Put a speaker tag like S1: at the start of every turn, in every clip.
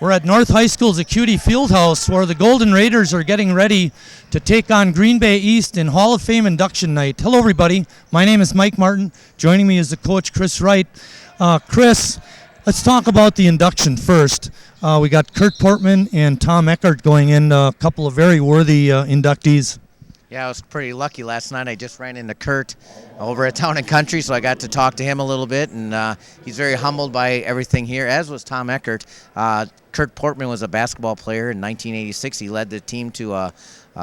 S1: We're at North High School's Acuity Fieldhouse where the Golden Raiders are getting ready to take on Green Bay East in Hall of Fame induction night. Hello, everybody. My name is Mike Martin. Joining me is the coach, Chris Wright. Chris, let's talk about the induction first. We got Kurt Portman and Tom Eckert going in, a couple of very worthy inductees.
S2: Yeah, I was pretty lucky last night. I just ran into Kurt over at Town and Country, so I got to talk to him a little bit, and he's very humbled by everything here, as was Tom Eckert. Kurt Portman was a basketball player in 1986. He led the team to a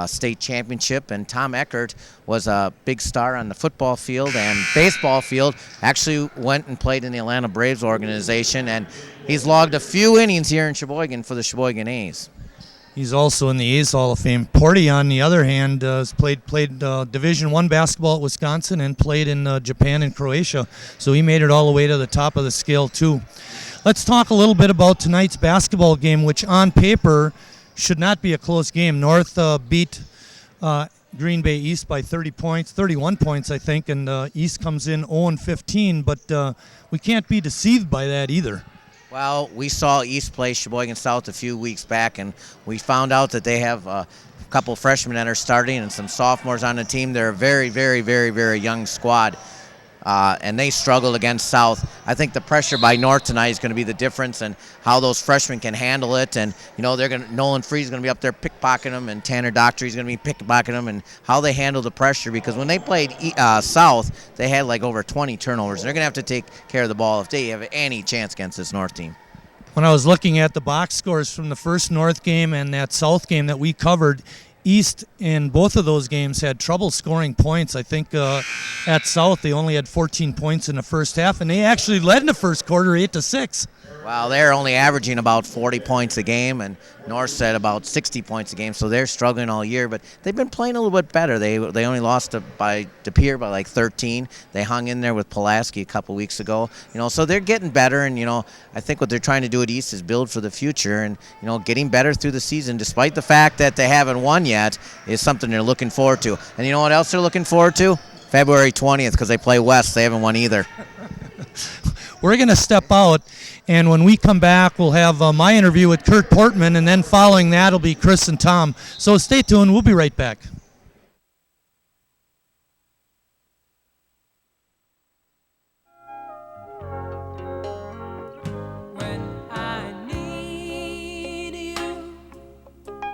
S2: state championship, and Tom Eckert was a big star on the football field and baseball field. Actually went and played in the Atlanta Braves organization, and he's logged a few innings here in Sheboygan for the Sheboygan A's.
S1: He's also in the A's Hall of Fame. Porty, on the other hand, has played Division I basketball at Wisconsin and played in Japan and Croatia, so he made it all the way to the top of the scale too. Let's talk a little bit about tonight's basketball game, which on paper should not be a close game. North beat Green Bay East by 31 points, I think, and East comes in 0-15, but we can't be deceived by that either.
S2: Well, we saw East play Sheboygan South a few weeks back, and we found out that they have a couple freshmen that are starting and some sophomores on the team. They're a very, very, very, very young squad, and they struggled against South. I think the pressure by North tonight is going to be the difference and how those freshmen can handle it. And, you know, Nolan Free's going to be up there pickpocketing them, and Tanner Doctory's going to be pickpocketing them, and how they handle the pressure, because when they played South, they had like over 20 turnovers. They're going to have to take care of the ball if they have any chance against this North team.
S1: When I was looking at the box scores from the first North game and that South game that we covered, East in both of those games had trouble scoring points. I think at South they only had 14 points in the first half, and they actually led in the first quarter 8-6.
S2: Well, they're only averaging about 40 points a game, and North said about 60 points a game, so they're struggling all year. But they've been playing a little bit better. They only lost to Pier by like 13. They hung in there with Pulaski a couple weeks ago. You know, so they're getting better, and, you know, I think what they're trying to do at East is build for the future, and, you know, getting better through the season, despite the fact that they haven't won yet, is something they're looking forward to. And you know what else they're looking forward to? February 20th, because they play West. They haven't won either.
S1: We're going to step out, and when we come back, we'll have my interview with Kurt Portman, and then following that will be Chris and Tom. So stay tuned. We'll be right back.
S3: When I need you,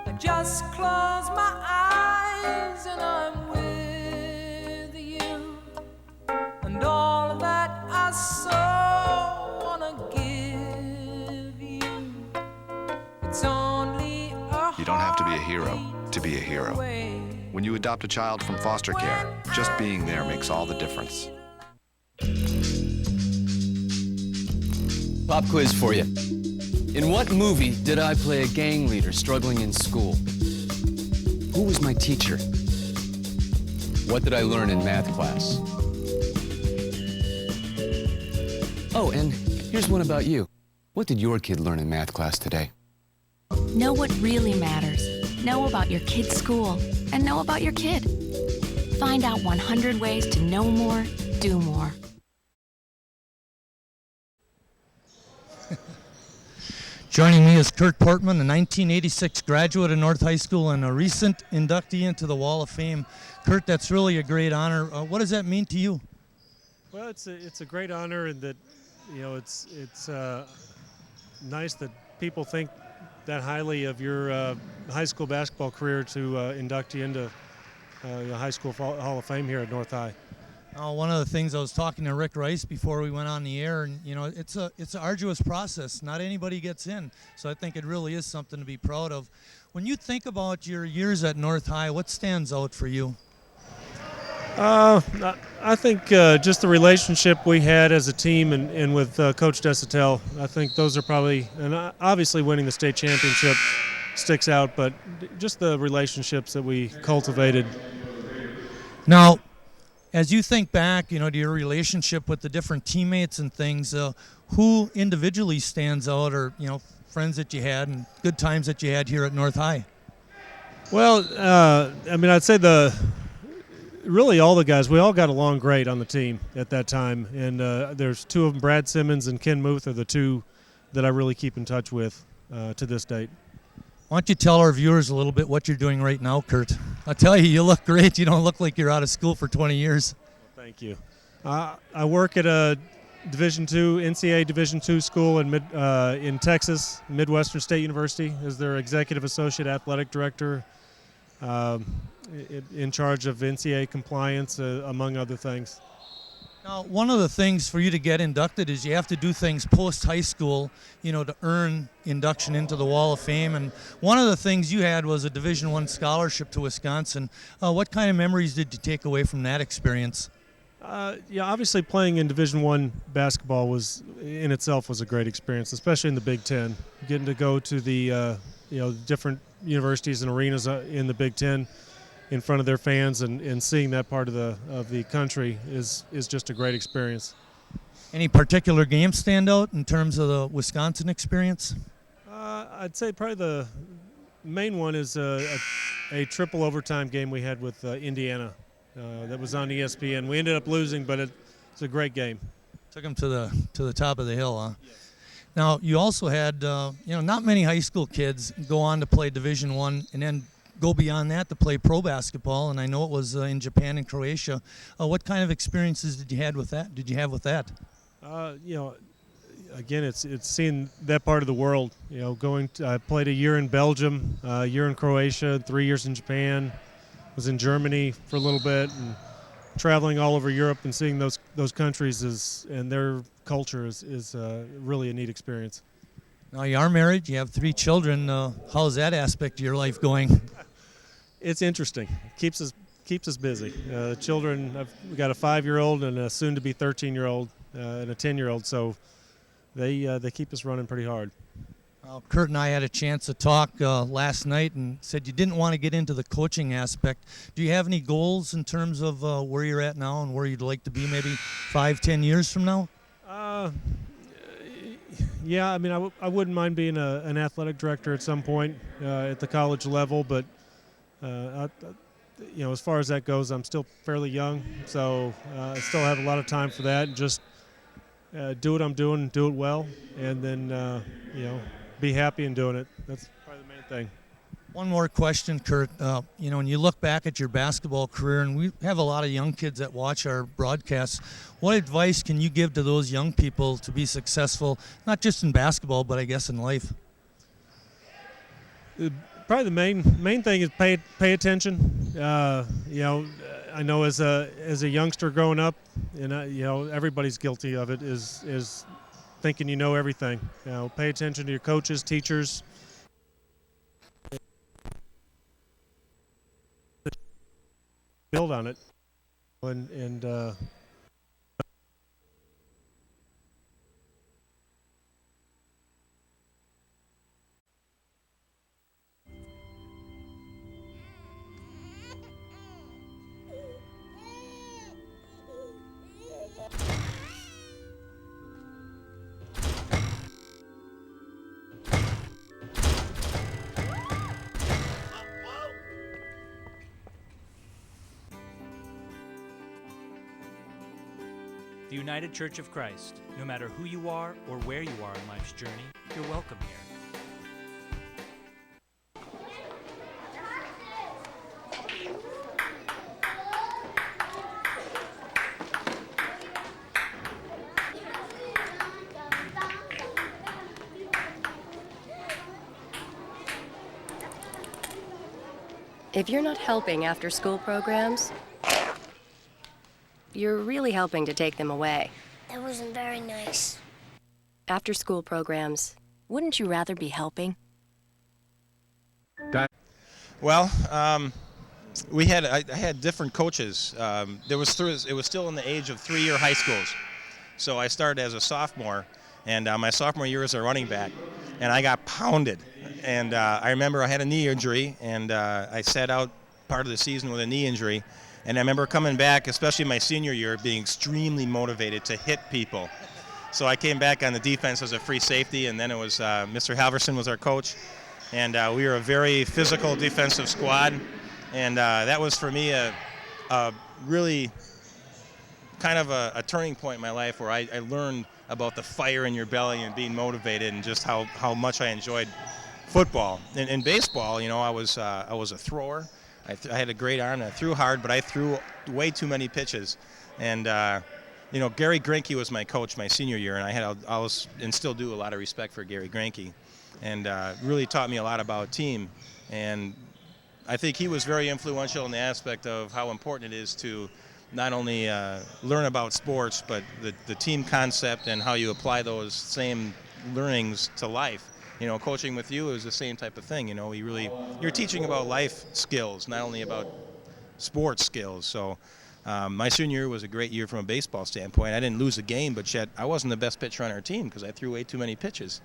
S3: I just close my eyes and I'm with you, and all that I so wanna give you, it's only a
S4: You don't have to be a hero to be a hero. When you adopt a child from foster care, just being there makes all the difference.
S5: Pop quiz for you. In what movie did I play a gang leader struggling in school? Who was my teacher? What did I learn in math class? Oh, and here's one about you. What did your kid learn in math class today?
S6: Know what really matters. Know about your kid's school and know about your kid. Find out 100 ways to know more, do more.
S1: Joining me is Kurt Portman, a 1986 graduate of North High School and a recent inductee into the Wall of Fame. Kurt, that's really a great honor. What does that mean to you?
S7: Well, it's a great honor, and that, you know, it's nice that people think that highly of your high school basketball career to induct you into the High School Hall of Fame here at North High.
S1: One of the things, I was talking to Rick Rice before we went on the air, and, you know, it's an arduous process. Not anybody gets in, so I think it really is something to be proud of. When you think about your years at North High, what stands out for you?
S7: I think just the relationship we had as a team and with Coach Desatel. I think those are probably, and obviously winning the state championship sticks out, but just the relationships that we cultivated.
S1: Now, as you think back, you know, to your relationship with the different teammates and things, who individually stands out, or, you know, friends that you had and good times that you had here at North High?
S7: Well, I mean, I'd say really all the guys, we all got along great on the team at that time. And there's two of them, Brad Simmons and Ken Muth, are the two that I really keep in touch with. to this date.
S1: Why don't you tell our viewers a little bit what you're doing right now, Kurt? I'll tell you, you look great. You don't look like you're out of school for 20 years.
S7: Well, thank you. I work at a NCAA Division II school in Texas, Midwestern State University, as their executive associate athletic director, in charge of NCAA compliance, among other things.
S1: Now, one of the things for you to get inducted is you have to do things post-high school, to earn induction into the Wall of Fame. And one of the things you had was a Division I scholarship to Wisconsin. What kind of memories did you take away from that experience?
S7: Obviously playing in Division I basketball in itself was a great experience, especially in the Big Ten. Getting to go to the different universities and arenas in the Big Ten in front of their fans and seeing that part of the country is just a great experience.
S1: Any particular game stand out in terms of the Wisconsin experience?
S7: I'd say probably the main one is a triple overtime game we had with Indiana that was on ESPN. We ended up losing, but it's a great game.
S1: Took them to the top of the hill, huh? Yes. Now, you also had, not many high school kids go on to play Division I and then go beyond that to play pro basketball, and I know it was in Japan and Croatia. What kind of experiences did you have with that?
S7: Again, it's seeing that part of the world. I played a year in Belgium, a year in Croatia, 3 years in Japan, was in Germany for a little bit, and traveling all over Europe and seeing those countries and their culture is really a neat experience.
S1: Now, you are married, you have 3 children. How's that aspect of your life going?
S7: It's interesting. It keeps us busy. The children, we got a 5-year-old and a soon-to-be 13-year-old and a 10-year-old, so they keep us running pretty hard.
S1: Well, Kurt and I had a chance to talk last night and said you didn't want to get into the coaching aspect. Do you have any goals in terms of where you're at now and where you'd like to be maybe 5-10 years from now?
S7: Yeah, I mean, I wouldn't mind being an athletic director at some point at the college level, but as far as that goes, I'm still fairly young, so I still have a lot of time for that. And just do what I'm doing, do it well, and then be happy in doing it. That's probably the main thing.
S1: One more question, Kurt. When you look back at your basketball career, and we have a lot of young kids that watch our broadcasts, what advice can you give to those young people to be successful, not just in basketball, but I guess in life?
S7: Probably the main thing is pay attention. I know as a youngster growing up, and everybody's guilty of it, is thinking you know everything. Pay attention to your coaches, teachers. Build on it, and
S8: The United Church of Christ. No matter who you are or where you are in life's journey, you're welcome here.
S9: If you're not helping after-school programs, you're really helping to take them away.
S10: That wasn't very nice.
S9: After-school programs, wouldn't you rather be helping?
S11: Well, I had different coaches. It was still in the age of 3-year high schools. So I started as a sophomore, and my sophomore year as a running back, and I got pounded. And I remember I had a knee injury, and I sat out part of the season with a knee injury. And I remember coming back, especially my senior year, being extremely motivated to hit people. So I came back on the defense as a free safety, and then it was Mr. Halverson was our coach. And we were a very physical defensive squad. And that was, for me, a really kind of a turning point in my life where I learned about the fire in your belly and being motivated, and just how much I enjoyed football. In baseball, I was a thrower. I had a great arm, and I threw hard, but I threw way too many pitches. And Gary Granke was my coach my senior year, and I was and still do a lot of respect for Gary Granke, and really taught me a lot about team. And I think he was very influential in the aspect of how important it is to not only learn about sports, but the team concept and how you apply those same learnings to life. Coaching with you is the same type of thing. You're teaching about life skills, not only about sports skills. So my senior year was a great year from a baseball standpoint. I didn't lose a game, but yet I wasn't the best pitcher on our team because I threw way too many pitches.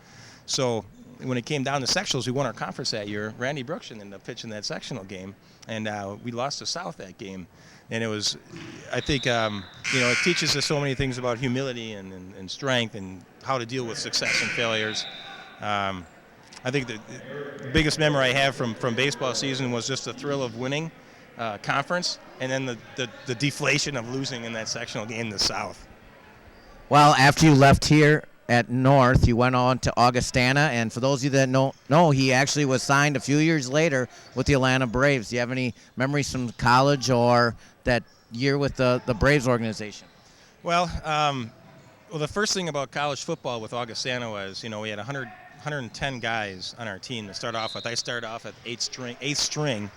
S11: So when it came down to sectionals, we won our conference that year. Randy Brooks ended up pitching that sectional game, and we lost to South that game. And it was, I think, it teaches us so many things about humility and strength and how to deal with success and failures. I think the biggest memory I have from baseball season was just the thrill of winning conference, and then the deflation of losing in that sectional game in the South.
S2: Well, after you left here at North, you went on to Augustana, and for those of you that know, he actually was signed a few years later with the Atlanta Braves. Do you have any memories from college or that year with the Braves organization?
S11: Well, the first thing about college football with Augustana was, we had 110 guys on our team to start off with. I started off at eighth string.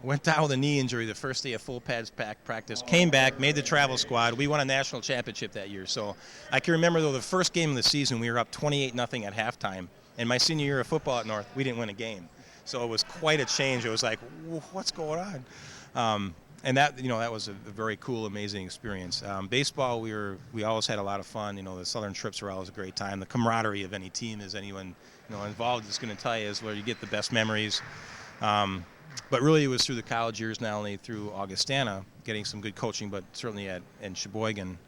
S11: Went down with a knee injury the first day of full pads practice. Came back, made the travel squad. We won a national championship that year. So I can remember, though, the first game of the season, we were up 28-0 at halftime. And my senior year of football at North, we didn't win a game. So it was quite a change. It was like, what's going on? And that was a very cool, amazing experience. Baseball, we always had a lot of fun. The Southern trips were always a great time. The camaraderie of any team, as anyone involved is going to tell you, is where you get the best memories. But really, it was through the college years, not only through Augustana, getting some good coaching, but certainly in Sheboygan,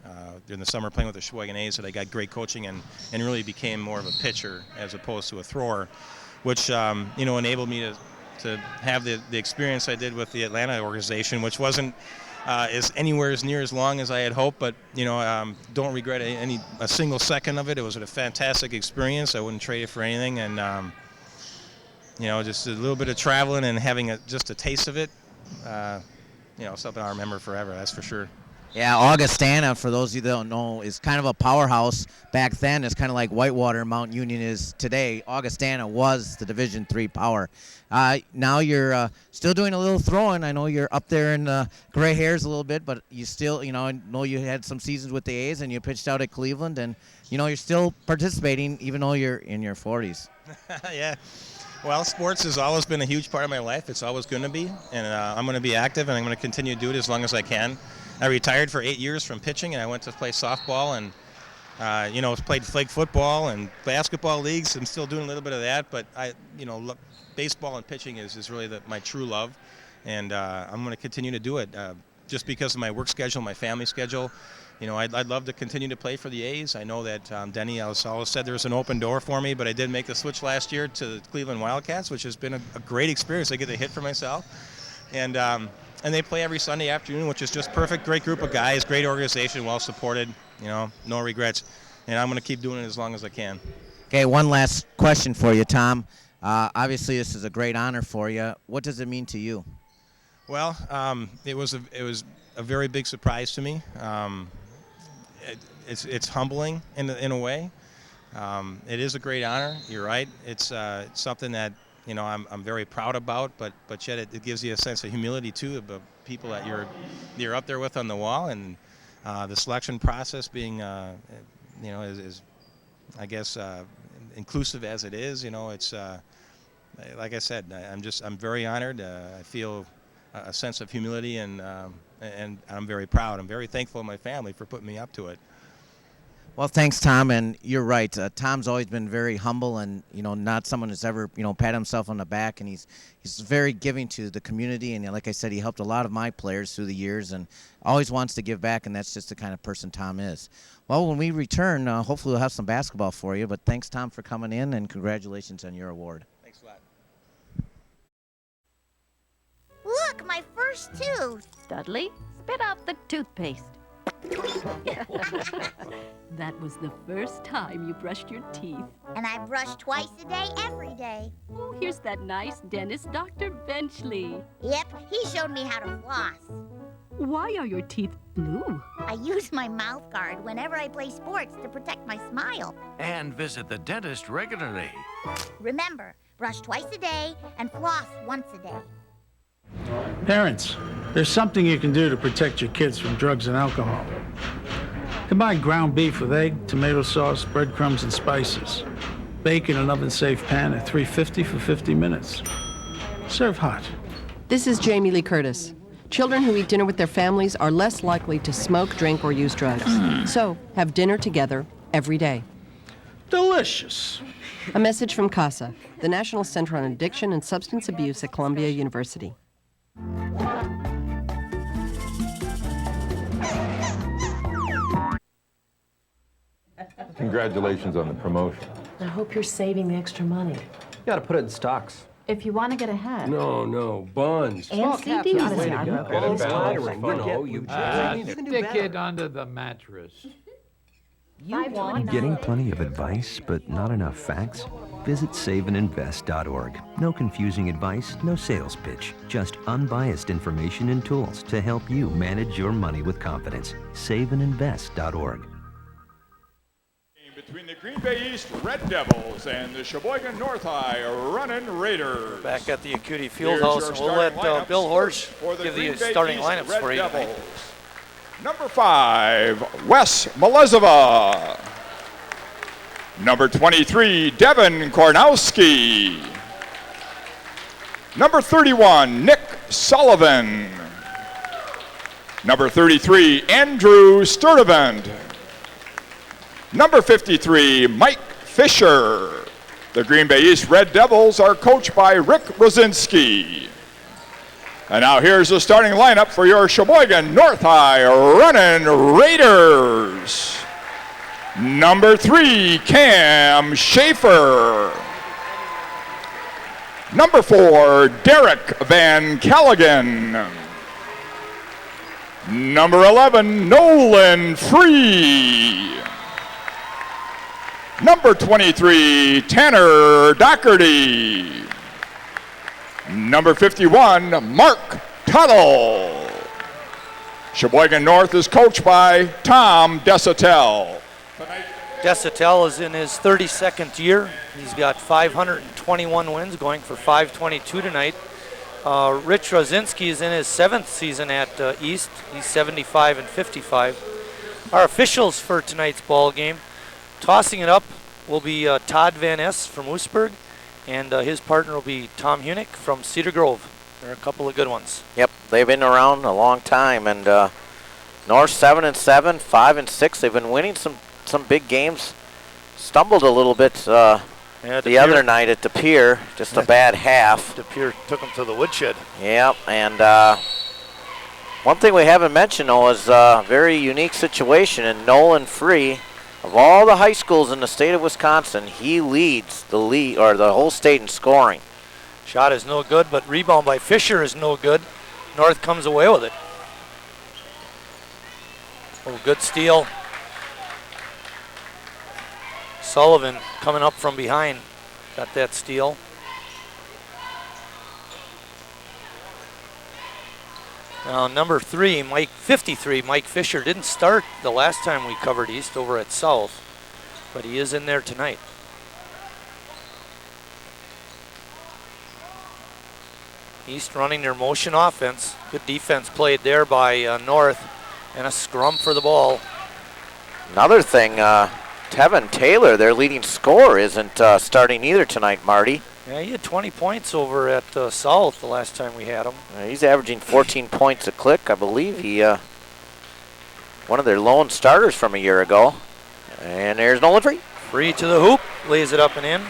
S11: during the summer playing with the Sheboygan A's, that I got great coaching and really became more of a pitcher as opposed to a thrower, which enabled me to have the experience I did with the Atlanta organization, which wasn't anywhere near as long as I had hoped, but don't regret a single second of it. It was a fantastic experience. I wouldn't trade it for anything, and just a little bit of traveling and having just a taste of it, something I'll remember forever, that's for sure.
S2: Yeah, Augustana, for those of you that don't know, is kind of a powerhouse. Back then, it's kind of like Whitewater Mount Union is today. Augustana was the Division III power. Now you're still doing a little throwing. I know you're up there in gray hairs a little bit, but you still, I know you had some seasons with the A's and you pitched out at Cleveland, and, you're still participating even though you're in your 40s.
S11: Yeah. Well, sports has always been a huge part of my life. It's always going to be, and I'm going to be active, and I'm going to continue to do it as long as I can. I retired for 8 years from pitching, and I went to play softball and, played flag football and basketball leagues. I'm still doing a little bit of that, but baseball and pitching is really my true love, and I'm going to continue to do it just because of my work schedule, my family schedule. I'd love to continue to play for the A's. I know that Denny always said there's an open door for me, but I did make the switch last year to the Cleveland Wildcats, which has been a great experience. I get to hit for myself. And they play every Sunday afternoon, which is just perfect. Great group of guys, great organization, well supported, no regrets. And I'm going to keep doing it as long as I can.
S2: Okay, one last question for you, Tom. Obviously, this is a great honor for you. What does it mean to you?
S11: Well, it was a very big surprise to me. It's humbling in a way. It is a great honor. You're right. It's something that I'm very proud about, but yet it gives you a sense of humility too, about people that you're up there with on the wall, and the selection process being is I guess inclusive as it is. It's like I said, I'm very honored. I feel a sense of humility, and I'm very proud. I'm very thankful to my family for putting me up to it.
S2: Well, thanks, Tom, and you're right. Tom's always been very humble, and not someone who's ever pat himself on the back, and he's very giving to the community, and like I said, he helped a lot of my players through the years, and always wants to give back, and that's just the kind of person Tom is. Well, when we return, hopefully we'll have some basketball for you, but thanks, Tom, for coming in, and congratulations on your award.
S11: Thanks a lot.
S10: Look, my first tooth.
S12: Dudley, spit out the toothpaste. That was the first time you brushed your teeth.
S13: And I brush twice a day, every day.
S12: Oh, here's that nice dentist, Dr. Benchley.
S13: Yep, he showed me how to floss.
S12: Why are your teeth blue?
S13: I use my mouth guard whenever I play sports to protect my smile.
S14: And visit the dentist regularly.
S13: Remember, brush twice a day and floss once a day.
S15: Parents, there's something you can do to protect your kids from drugs and alcohol. Combine ground beef with egg, tomato sauce, breadcrumbs, and spices. Bake in an oven-safe pan at 350 for 50 minutes. Serve hot.
S16: This is Jamie Lee Curtis. Children who eat dinner with their families are less likely to smoke, drink, or use drugs. So, have dinner together every day.
S15: Delicious.
S16: A message from CASA, the National Center on Addiction and Substance Abuse at Columbia University.
S17: Congratulations on the promotion.
S18: I hope you're saving the extra money.
S19: You gotta put it in stocks.
S18: If you want to get ahead.
S19: No, bonds.
S18: And CDs.
S19: Way to go.
S17: Get it back.
S20: Stick it under the mattress.
S21: Getting plenty of advice, but not enough facts? Visit saveandinvest.org. No confusing advice, no sales pitch, just unbiased information and tools to help you manage your money with confidence. Saveandinvest.org.
S22: Between the Green Bay East Red Devils and the Sheboygan North High Runnin' Raiders.
S23: Back at the Acuity Fieldhouse, and we'll let Bill Horsch give the starting lineups for you tonight.
S22: Number 5, Wes Melezova. Number 23, Devin Kornowski. Number 31, Nick Sullivan. Number 33, Andrew Sturdivant. Number 53, Mike Fisher. The Green Bay East Red Devils are coached by Rick Rosinski. And now here's the starting lineup for your Sheboygan North High Runnin' Raiders. Number 3, Cam Schaefer. Number 4, Derek Van Callaghan. Number 11, Nolan Free. Number 23, Tanner Doherty. Number 51, Mark Tuttle. Sheboygan North is coached by Tom Desatel.
S23: Desatel is in his 32nd year. He's got 521 wins, going for 522 tonight. Rich Rosinski is in his 7th season at East. He's 75 and 55. Our officials for tonight's ball game, tossing it up will be Todd Van Ness from Oostburg, and his partner will be Tom Hunick from Cedar Grove. They're a couple of good ones.
S2: Yep, they've been around a long time, and North 7-7, 5-6. They've been winning some big games. Stumbled a little bit the other night at the Pier, just a bad half.
S23: The Pier took them to the woodshed.
S2: Yep, and one thing we haven't mentioned though is a very unique situation in Nolan Free. Of all the high schools in the state of Wisconsin, he leads the whole state in scoring.
S23: Shot is no good, but rebound by Fisher is no good. North comes away with it. Oh, good steal. Sullivan coming up from behind. Got that steal. Now number 3, 53, Mike Fisher didn't start the last time we covered East over at South, but he is in there tonight. East running their motion offense. Good defense played there by North, and a scrum for the ball.
S2: Another thing, Tevin Taylor, their leading scorer, isn't starting either tonight, Marty.
S23: Yeah, he had 20 points over at South the last time we had him.
S2: He's averaging 14 points a click. I believe he one of their lone starters from a year ago. And there's Nolan Free.
S23: Free to the hoop, lays it up and in.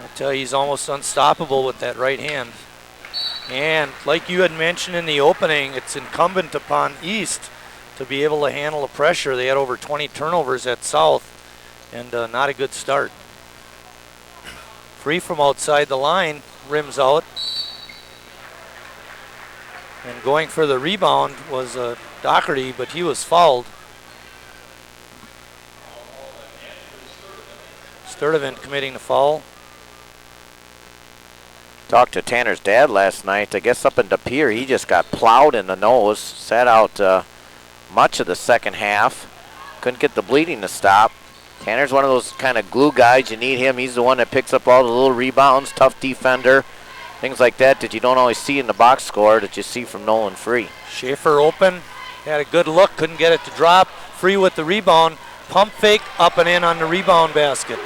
S23: I tell you, he's almost unstoppable with that right hand. And like you had mentioned in the opening, it's incumbent upon East to be able to handle the pressure. They had over 20 turnovers at South, and not a good start. Free from outside the line, rims out, And going for the rebound was Doherty, but he was fouled. Sturdivant committing the foul.
S2: Talked to Tanner's dad last night. I guess up in De Pere, he just got plowed in the nose. Sat out much of the second half. Couldn't get the bleeding to stop. Tanner's one of those kind of glue guys. You need him. He's the one that picks up all the little rebounds, tough defender, things like that you don't always see in the box score that you see from Nolan Free.
S23: Schaefer open, had a good look, couldn't get it to drop. Free with the rebound, pump fake, up and in on the rebound basket.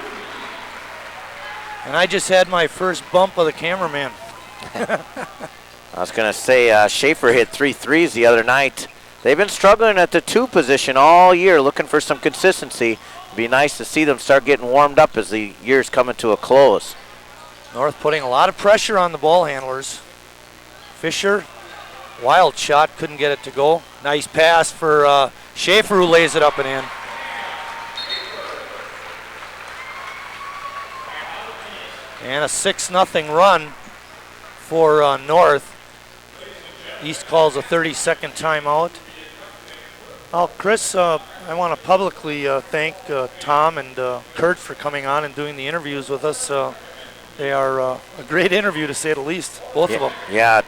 S23: And I just had my first bump of the cameraman.
S2: I was going to say, Schaefer hit 3 threes the other night. They've been struggling at the 2 position all year, looking for some consistency. It'd be nice to see them start getting warmed up as the year's coming to a close.
S23: North putting a lot of pressure on the ball handlers. Fisher, wild shot, couldn't get it to go. Nice pass for Schaefer, who lays it up and in. And a 6-0 run for North. East calls a 30-second timeout. Oh, Chris, I want to publicly thank Tom and Kurt for coming on and doing the interviews with us. They are a great interview, to say the least, both of them.
S2: Yeah,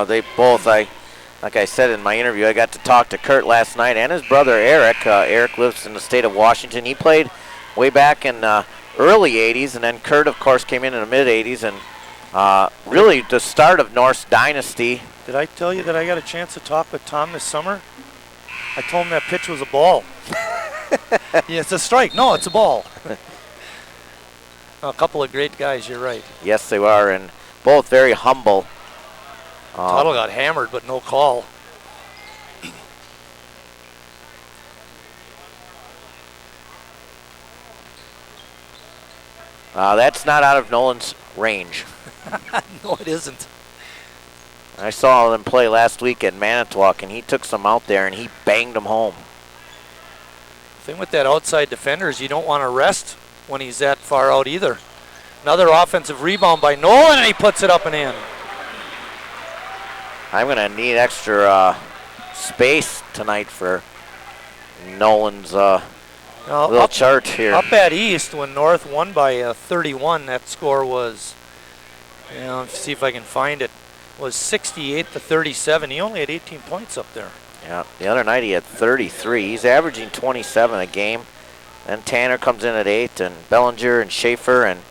S2: they both. Like I said in my interview, I got to talk to Kurt last night and his brother Eric. Eric lives in the state of Washington. He played way back in early 80s, and then Kurt, of course, came in the mid-80s, and really the start of North's dynasty.
S23: Did I tell you that I got a chance to talk with Tom this summer? I told him that pitch was a ball. Yeah, it's a strike. No, it's a ball. A couple of great guys, you're right.
S2: Yes, they are, and both very humble.
S23: Tuttle got hammered, but no call.
S2: That's not out of Nolan's range.
S23: No, it isn't.
S2: I saw them play last week at Manitowoc, and he took some out there, and he banged them home.
S23: The thing with that outside defender is you don't want to rest when he's that far out either. Another offensive rebound by Nolan, and he puts it up and in.
S2: I'm going to need extra space tonight for Nolan's little chart here.
S23: Up at East, when North won by 31, that score was, let's see if I can find it, was 68-37. He only had 18 points up there.
S2: Yeah, the other night he had 33. He's averaging 27 a game. Then Tanner comes in at 8, and Bellinger and Schaefer and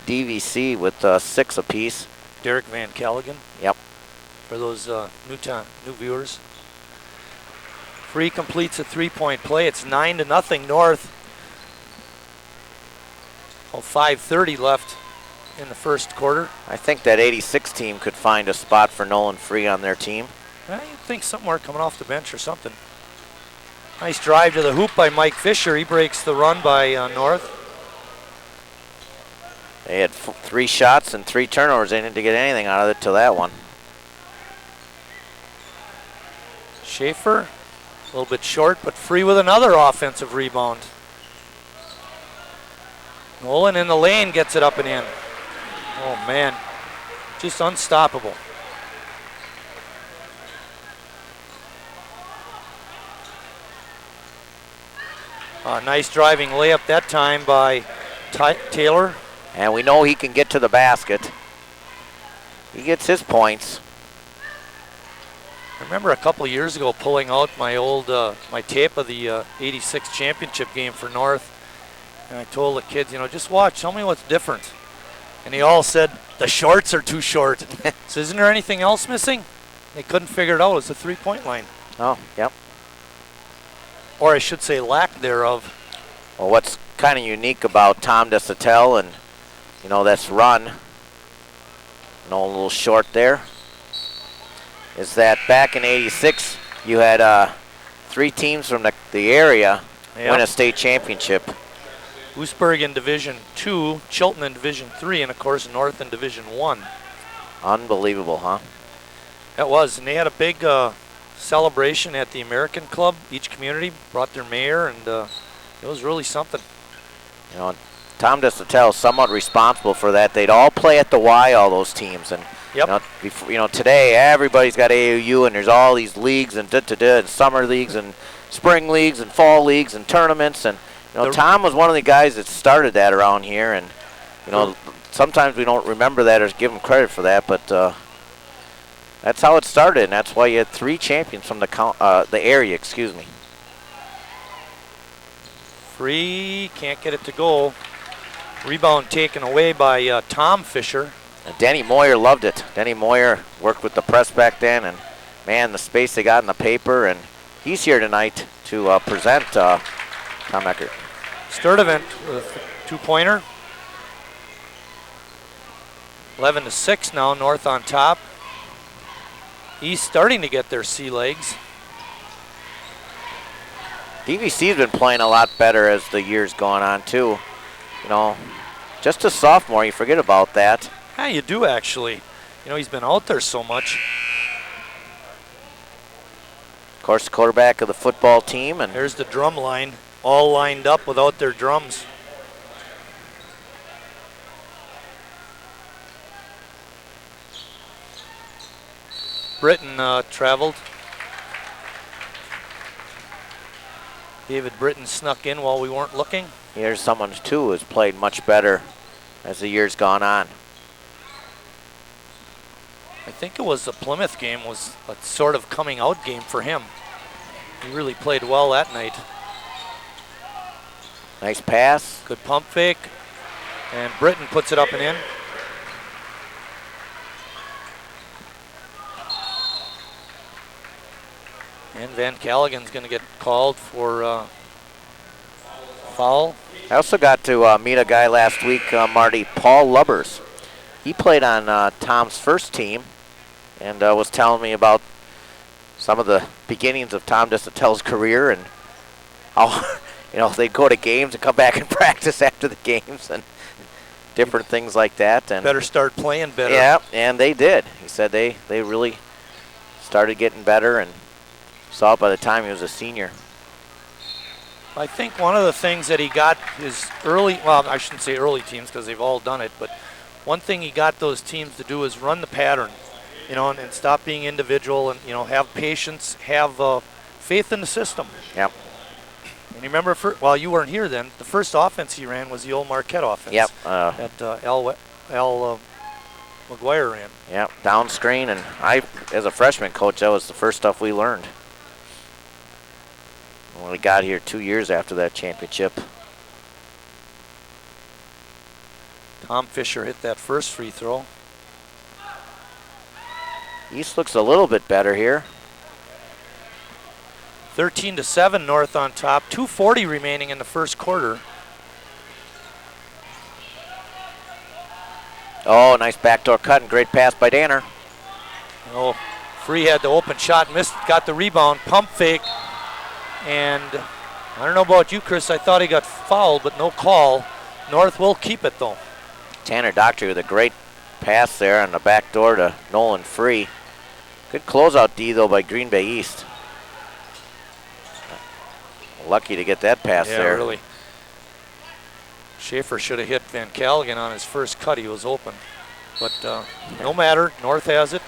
S2: DVC with 6 apiece.
S23: Derek Van Callaghan.
S2: Yep.
S23: For those new viewers. Free completes a 3-point play. It's 9-0 North. 5:30 left in the first quarter.
S2: I think that 86 team could find a spot for Nolan Free on their team.
S23: You'd think somewhere coming off the bench or something. Nice drive to the hoop by Mike Fisher. He breaks the run by North.
S2: They had 3 shots and 3 turnovers. They didn't get anything out of it till that one.
S23: Schaefer, a little bit short, but Free with another offensive rebound. Nolan in the lane gets it up and in. Oh man, just unstoppable. Nice driving layup that time by Taylor.
S2: And we know he can get to the basket. He gets his points.
S23: I remember a couple of years ago pulling out my old my tape of the 86 championship game for North. And I told the kids, just watch, tell me what's different. And they all said, the shorts are too short. So isn't there anything else missing? They couldn't figure it out. It's a 3-point line.
S2: Oh, yep.
S23: Or I should say lack thereof.
S2: Well, what's kind of unique about Tom DeSatel and, this run, a little short there, is that back in '86, you had 3 teams from the area win a state championship.
S23: Oostburg in Division 2, Chilton in Division 3, and of course North in Division 1.
S2: Unbelievable, huh?
S23: That was, and they had a big celebration at the American Club. Each community brought their mayor, and it was really something.
S2: Tom DeSatel is somewhat responsible for that. They'd all play at the Y, all those teams, and
S23: Yep.
S2: Today everybody's got AAU, and there's all these leagues and and summer leagues and spring leagues and fall leagues and tournaments. And Tom was one of the guys that started that around here. And sometimes we don't remember that or give him credit for that, but that's how it started, and that's why you had 3 champions from the area. Excuse me.
S23: Free, can't get it to goal. Rebound taken away by Tom Fisher.
S2: And Denny Moyer loved it. Denny Moyer worked with the press back then, and man, the space they got in the paper, and he's here tonight to present Tom Eckert.
S23: Sturdivant with a 2-pointer. 11-6 now, North on top. East starting to get their sea legs.
S2: DVC's been playing a lot better as the year's gone on too. Just a sophomore, you forget about that.
S23: Yeah, you do actually. He's been out there so much.
S2: Of course, the quarterback of the football team. And
S23: there's the drum line, all lined up without their drums. Britton traveled. David Britton snuck in while we weren't looking.
S2: Here's someone, too, who's played much better as the year's gone on.
S23: I think it was the Plymouth game was a sort of coming out game for him. He really played well that night.
S2: Nice pass.
S23: Good pump fake. And Britton puts it up and in. And Van Callaghan's going to get called for foul.
S2: I also got to meet a guy last week, Marty, Paul Lubbers. He played on Tom's first team and was telling me about some of the beginnings of Tom Disatel's career and how they'd go to games and come back and practice after the games and different things like that. And
S23: better start playing better.
S2: Yeah, and they did. He said they really started getting better and saw it by the time he was a senior.
S23: I think one of the things that he got is early, well, I shouldn't say early teams because they've all done it, but one thing he got those teams to do is run the pattern, and stop being individual and, have patience, have faith in the system.
S2: Yep.
S23: And you remember, while you weren't here then, the first offense he ran was the old Marquette offense.
S2: Yep.
S23: That Al McGuire ran.
S2: Yep, down screen, and I, as a freshman coach, that was the first stuff we learned. When we got here 2 years after that championship.
S23: Tom Fisher hit that first free throw.
S2: East looks a little bit better here.
S23: 13-7 North on top. 2:40 remaining in the first quarter.
S2: Oh, nice backdoor cut and great pass by Danner.
S23: Oh, Free had the open shot, missed, got the rebound, pump fake. And I don't know about you, Chris, I thought he got fouled, but no call. North will keep it, though.
S2: Tanner Doctor with a great pass there on the back door to Nolan Free. Good closeout D, though, by Green Bay East. Lucky to get that pass there.
S23: Yeah, really. Schaefer should have hit Van Callaghan on his first cut. He was open. But no matter. North has it.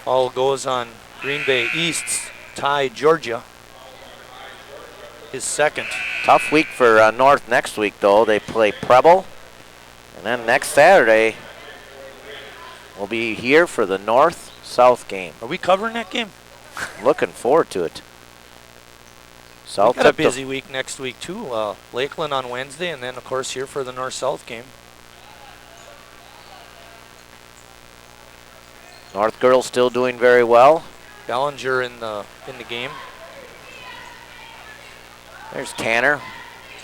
S23: Foul goes on Green Bay East's Ty Georgia. His second.
S2: Tough week for North next week, though. They play Preble. And then next Saturday, we'll be here for the North-South game.
S23: Are we covering that game?
S2: Looking forward to it.
S23: South got a busy week next week, too. Lakeland on Wednesday, and then, of course, here for the North-South game.
S2: North girls still doing very well.
S23: Bellinger in the game.
S2: There's Tanner.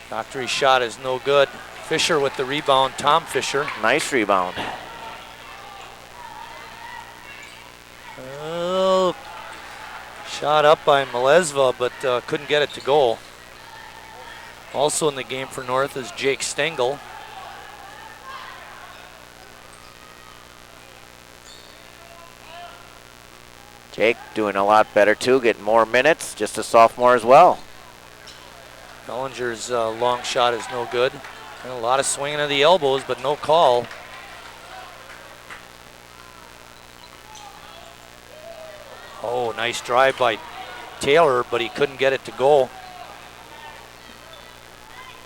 S23: Doctory's shot is no good. Fisher with the rebound, Tom Fisher.
S2: Nice rebound.
S23: Oh, shot up by Malezva, but couldn't get it to goal. Also in the game for North is Jake Stengel.
S2: Jake doing a lot better too, getting more minutes, just a sophomore as well.
S23: Bellinger's long shot is no good. And a lot of swinging of the elbows, but no call. Oh, nice drive by Taylor, but he couldn't get it to go.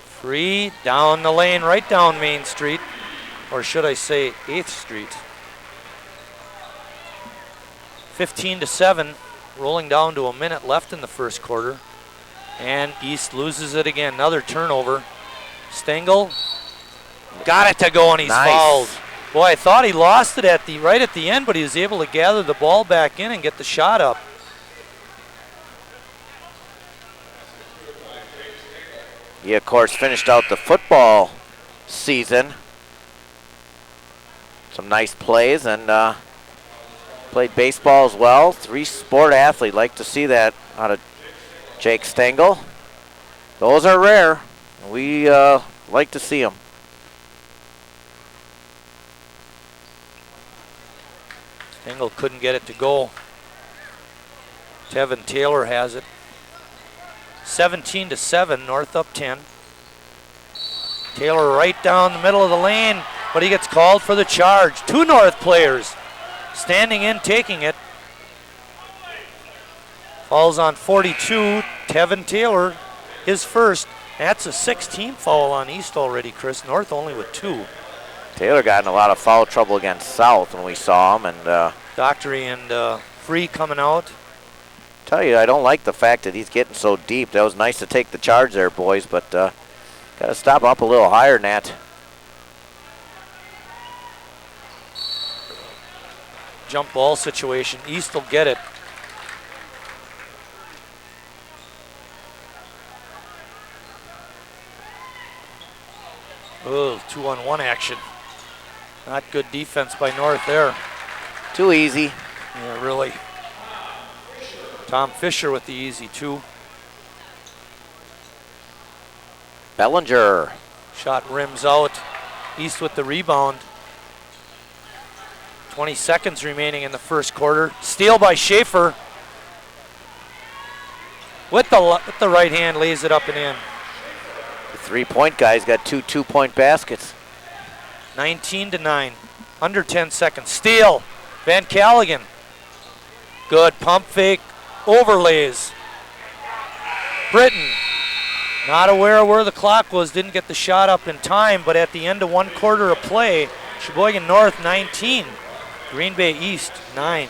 S23: Free down the lane, right down Main Street, or should I say 8th Street. 15-7, rolling down to a minute left in the first quarter. And East loses it again, another turnover. Stengel got it to go, and he's fouled. Boy, I thought he lost it right at the end, but he was able to gather the ball back in and get the shot up.
S2: He, of course, finished out the football season. Some nice plays, and played baseball as well. 3-sport athlete. Like to see that out of Jake Stengel. Those are rare. We like to see them.
S23: Stengel couldn't get it to go. Tevin Taylor has it. 17-7, North up 10. Taylor right down the middle of the lane, but he gets called for the charge. 2 North players standing in, taking it. Falls on 42, Tevin Taylor, his first. That's a 16th foul on East already, Chris. North only with 2.
S2: Taylor got in a lot of foul trouble against South when we saw him, and
S23: Dockery and Free coming out.
S2: Tell you, I don't like the fact that he's getting so deep. That was nice to take the charge there, boys, but got to stop up a little higher than that.
S23: Jump ball situation. East will get it. Oh, 2-on-1 action. Not good defense by North there.
S2: Too easy.
S23: Yeah, really. Tom Fisher with the easy 2.
S2: Bellinger.
S23: Shot rims out. East with the rebound. 20 seconds remaining in the first quarter. Steal by Schaefer. With the right hand, lays it up and in.
S2: The 3-point guy's got 2 2-point baskets.
S23: 19-9. Under 10 seconds. Steal. Van Callaghan. Good pump fake. Overlays. Britton. Not aware of where the clock was. Didn't get the shot up in time, but at the end of 1 quarter of play, Sheboygan North 19. Green Bay East 9.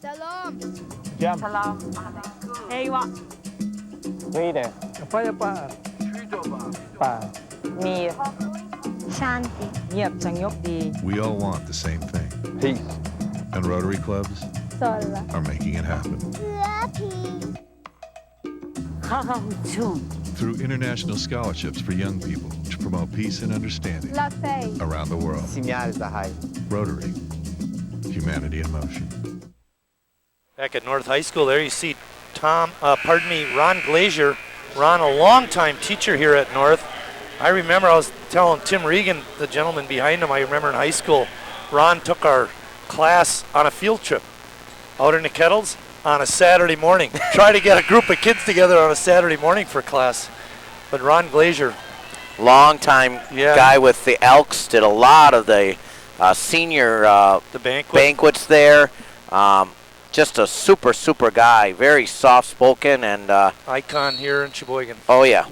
S3: Salam.
S4: Jam.
S3: Salam. Ewa.
S4: Ride. Apa ya Pak? Pak.
S3: Mir. Shanti. Nghiệp chẳng nhóc đi.
S17: We all want the same thing.
S4: Peace.
S17: And Rotary clubs
S3: Sola.
S17: are making it happen.
S3: Lucky. Come to.
S17: Through international scholarships for young people to promote peace and understanding
S3: La Fay.
S17: around the world. Rotary. Humanity in motion.
S23: Back at North High School, there you see Ron Glazier. Ron, a longtime teacher here at North. I remember I was telling Tim Regan, the gentleman behind him, I remember in high school, Ron took our class on a field trip out in the Kettles on a Saturday morning. Try to get a group of kids together on a Saturday morning for class. But Ron Glazier.
S2: Long-time guy with the Elks, did a lot of the senior banquets there. Just a super, super guy. Very soft-spoken and
S23: icon here in Sheboygan.
S2: Oh, yeah.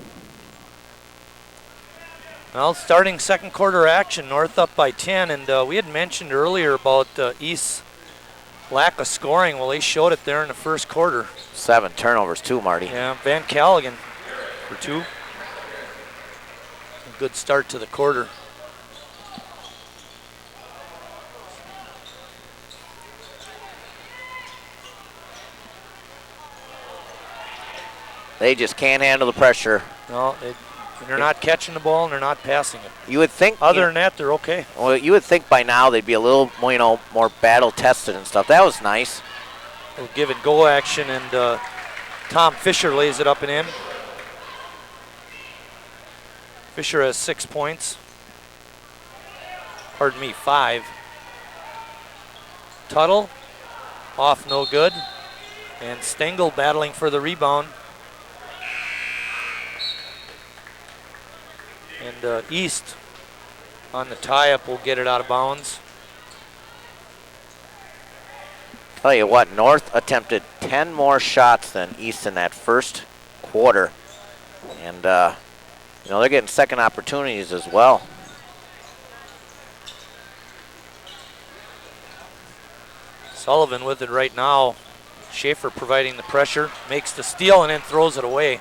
S23: Well, starting second quarter action, North up by 10, and we had mentioned earlier about East's lack of scoring. Well, they showed it there in the first quarter.
S2: 7 turnovers too, Marty.
S23: Yeah, Van Callaghan for 2. A good start to the quarter.
S2: They just can't handle the pressure.
S23: No, they're not catching the ball and they're not passing it.
S2: You would think.
S23: Other than that, they're okay.
S2: Well, you would think by now they'd be a little, more battle tested and stuff. That was nice.
S23: A little give and go action, and Tom Fisher lays it up and in. Fisher has 6 points. Pardon me, 5. Tuttle, off no good. And Stengel battling for the rebound. And East on the tie-up will get it out of bounds.
S2: Tell you what, North attempted 10 more shots than East in that first quarter. And, you know, they're getting second opportunities as well.
S23: Sullivan with it right now. Schaefer providing the pressure, makes the steal and then throws it away.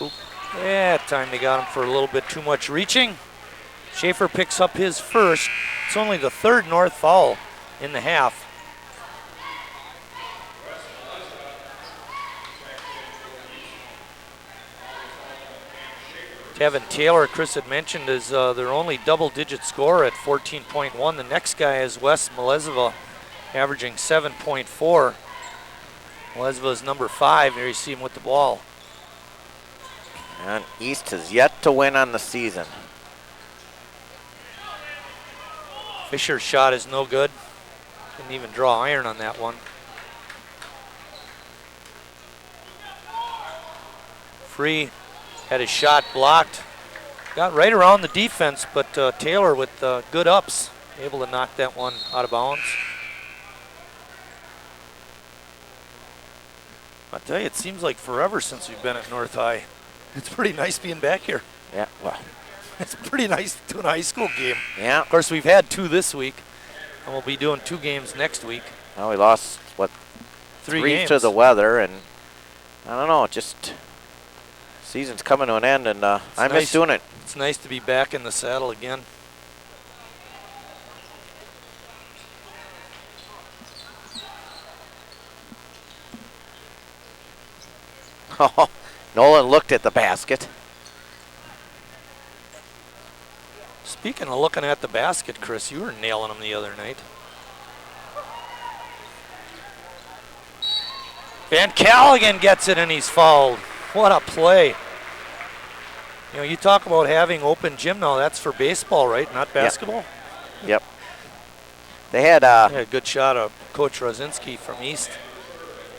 S23: Oop. Yeah, that time they got him for a little bit too much reaching. Schaefer picks up his first. It's only the 3rd North foul in the half. Kevin Taylor, Chris had mentioned, is their only double-digit scorer at 14.1. The next guy is Wes Malezeva, averaging 7.4. Malezeva is number 5. There you see him with the ball.
S2: And East has yet to win on the season.
S23: Fisher's shot is no good. Didn't even draw iron on that one. Free had his shot blocked. Got right around the defense, but Taylor with good ups, able to knock that one out of bounds. I tell you, it seems like forever since we've been at North High. It's pretty nice being back here.
S2: Yeah, well.
S23: It's pretty nice doing a high school game.
S2: Yeah.
S23: Of course, we've had 2 this week, and we'll be doing 2 games next week.
S2: Well, we lost, what,
S23: 3
S2: 3
S23: games
S2: to the weather, and I don't know, just season's coming to an end, and I miss doing it.
S23: It's nice to be back in the saddle again.
S2: Oh, Nolan looked at the basket.
S23: Speaking of looking at the basket, Chris, you were nailing them the other night. Van Callaghan gets it and he's fouled. What a play. You know, you talk about having open gym now, that's for baseball, right? Not basketball?
S2: Yep. They had
S23: a good shot of Coach Rosinski from East.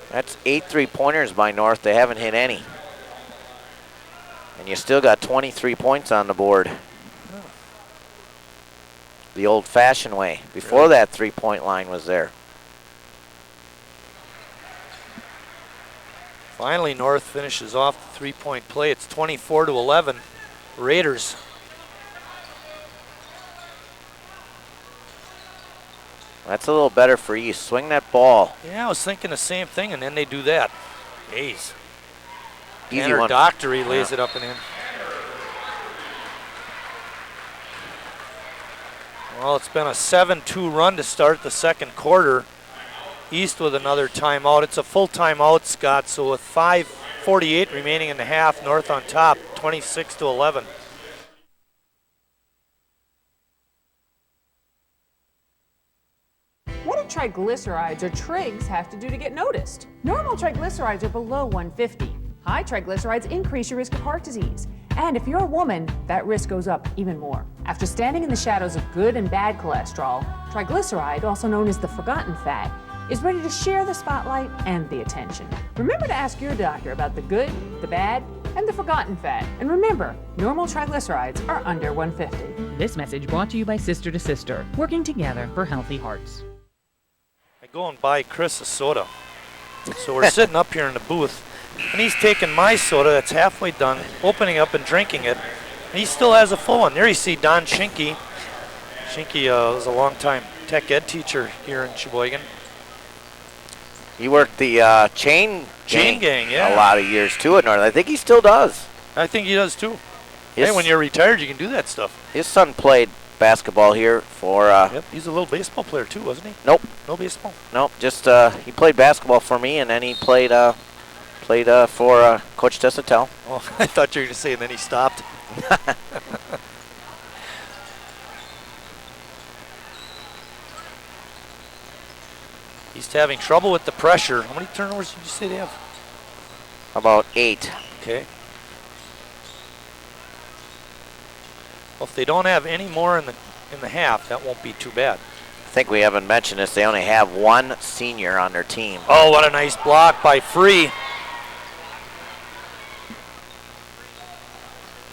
S2: That's 8 3-pointers by North. They haven't hit any. And you still got 23 points on the board. The old-fashioned way. Before that 3-point line was there.
S23: Finally, North finishes off the 3-point play. It's 24-11. Raiders.
S2: That's a little better for East. Swing that ball.
S23: Yeah, I was thinking the same thing, and then they do that. Jeez.
S2: Easy
S23: Tanner
S2: one.
S23: Doctory lays it up and in. Well, it's been a 7-2 run to start the second quarter. East with another timeout. It's a full timeout, Scott, so with 5:48 remaining in the half, North on top, 26-11.
S1: What do triglycerides or trigs have to do to get noticed? Normal triglycerides are below 150. High triglycerides increase your risk of heart disease. And if you're a woman, that risk goes up even more. After standing in the shadows of good and bad cholesterol, triglyceride, also known as the forgotten fat, is ready to share the spotlight and the attention. Remember to ask your doctor about the good, the bad, and the forgotten fat. And remember, normal triglycerides are under 150.
S5: This message brought to you by Sister to Sister, working together for healthy hearts.
S23: I go and buy Chris a soda. So we're sitting up here in the booth, and he's taking my soda that's halfway done, opening up and drinking it, and he still has a full one. There you see Don Schinke. Schinke was a long-time tech ed teacher here in Sheboygan.
S2: He worked the chain gang,
S23: yeah.
S2: a lot of years too at North. I think he still does.
S23: I think he does too. Hey, when you're retired, you can do that stuff.
S2: His son played basketball here for.
S23: Yep, he's a little baseball player too, wasn't he?
S2: Nope.
S23: No baseball.
S2: Nope. Just he played basketball for me, and then he played for Coach Desatel.
S23: Oh, I thought you were going to say, and then he stopped. He's having trouble with the pressure. How many turnovers did you say they have?
S2: About 8.
S23: Okay. Well, if they don't have any more in the half, that won't be too bad.
S2: I think we haven't mentioned this. They only have one senior on their team.
S23: Oh, what a nice block by Free.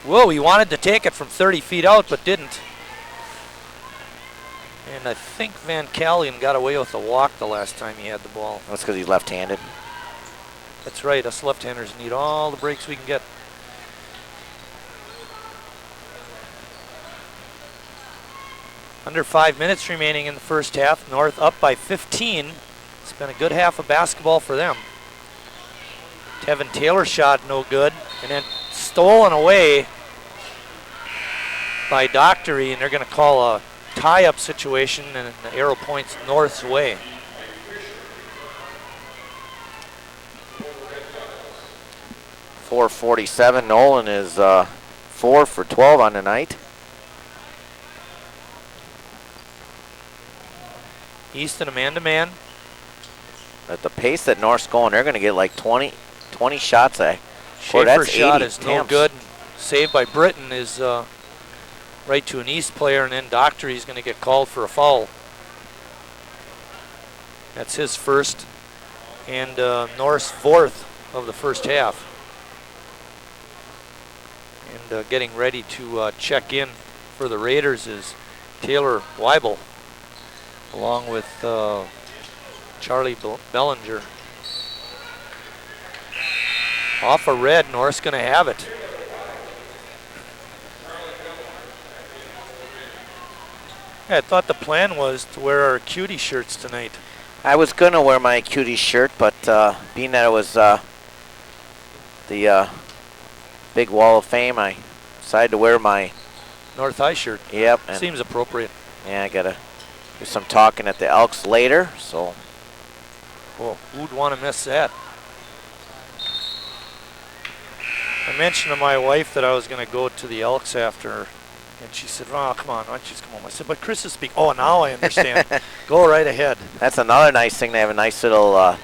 S23: Whoa, he wanted to take it from 30 feet out, but didn't. And I think Van Callion got away with a walk the last time he had the ball.
S2: That's because he's left-handed.
S23: That's right, us left-handers need all the breaks we can get. Under 5 minutes remaining in the first half. North up by 15. It's been a good half of basketball for them. Tevin Taylor shot no good, and then stolen away by Dockery, and they're going to call a tie-up situation, and the arrow points North's way.
S2: .447. Nolan is 4 for 12 on the night.
S23: Easton a man-to-man.
S2: At the pace that North's going, they're going to get like 20 shots.
S23: Schaefer's shot is no good. Saved by Britton is right to an East player, and then Dockery's going to get called for a foul. That's his first, and North's fourth of the first half. And getting ready to check in for the Raiders is Taylor Weibel, along with Charlie Bellinger. Off a red, North's going to have it. Yeah, I thought the plan was to wear our cutie shirts tonight.
S2: I was going to wear my cutie shirt, but being that it was the big Wall of Fame, I decided to wear my
S23: North High shirt.
S2: Yep.
S23: Seems appropriate.
S2: Yeah, I got to do some talking at the Elks later, so.
S23: Well, who'd want to miss that? I mentioned to my wife that I was going to go to the Elks after, and she said, "Oh, come on, why don't you just come home?" I said, "But Chris is speaking." Oh, now I understand. Go right ahead.
S2: That's another nice thing. They have a nice little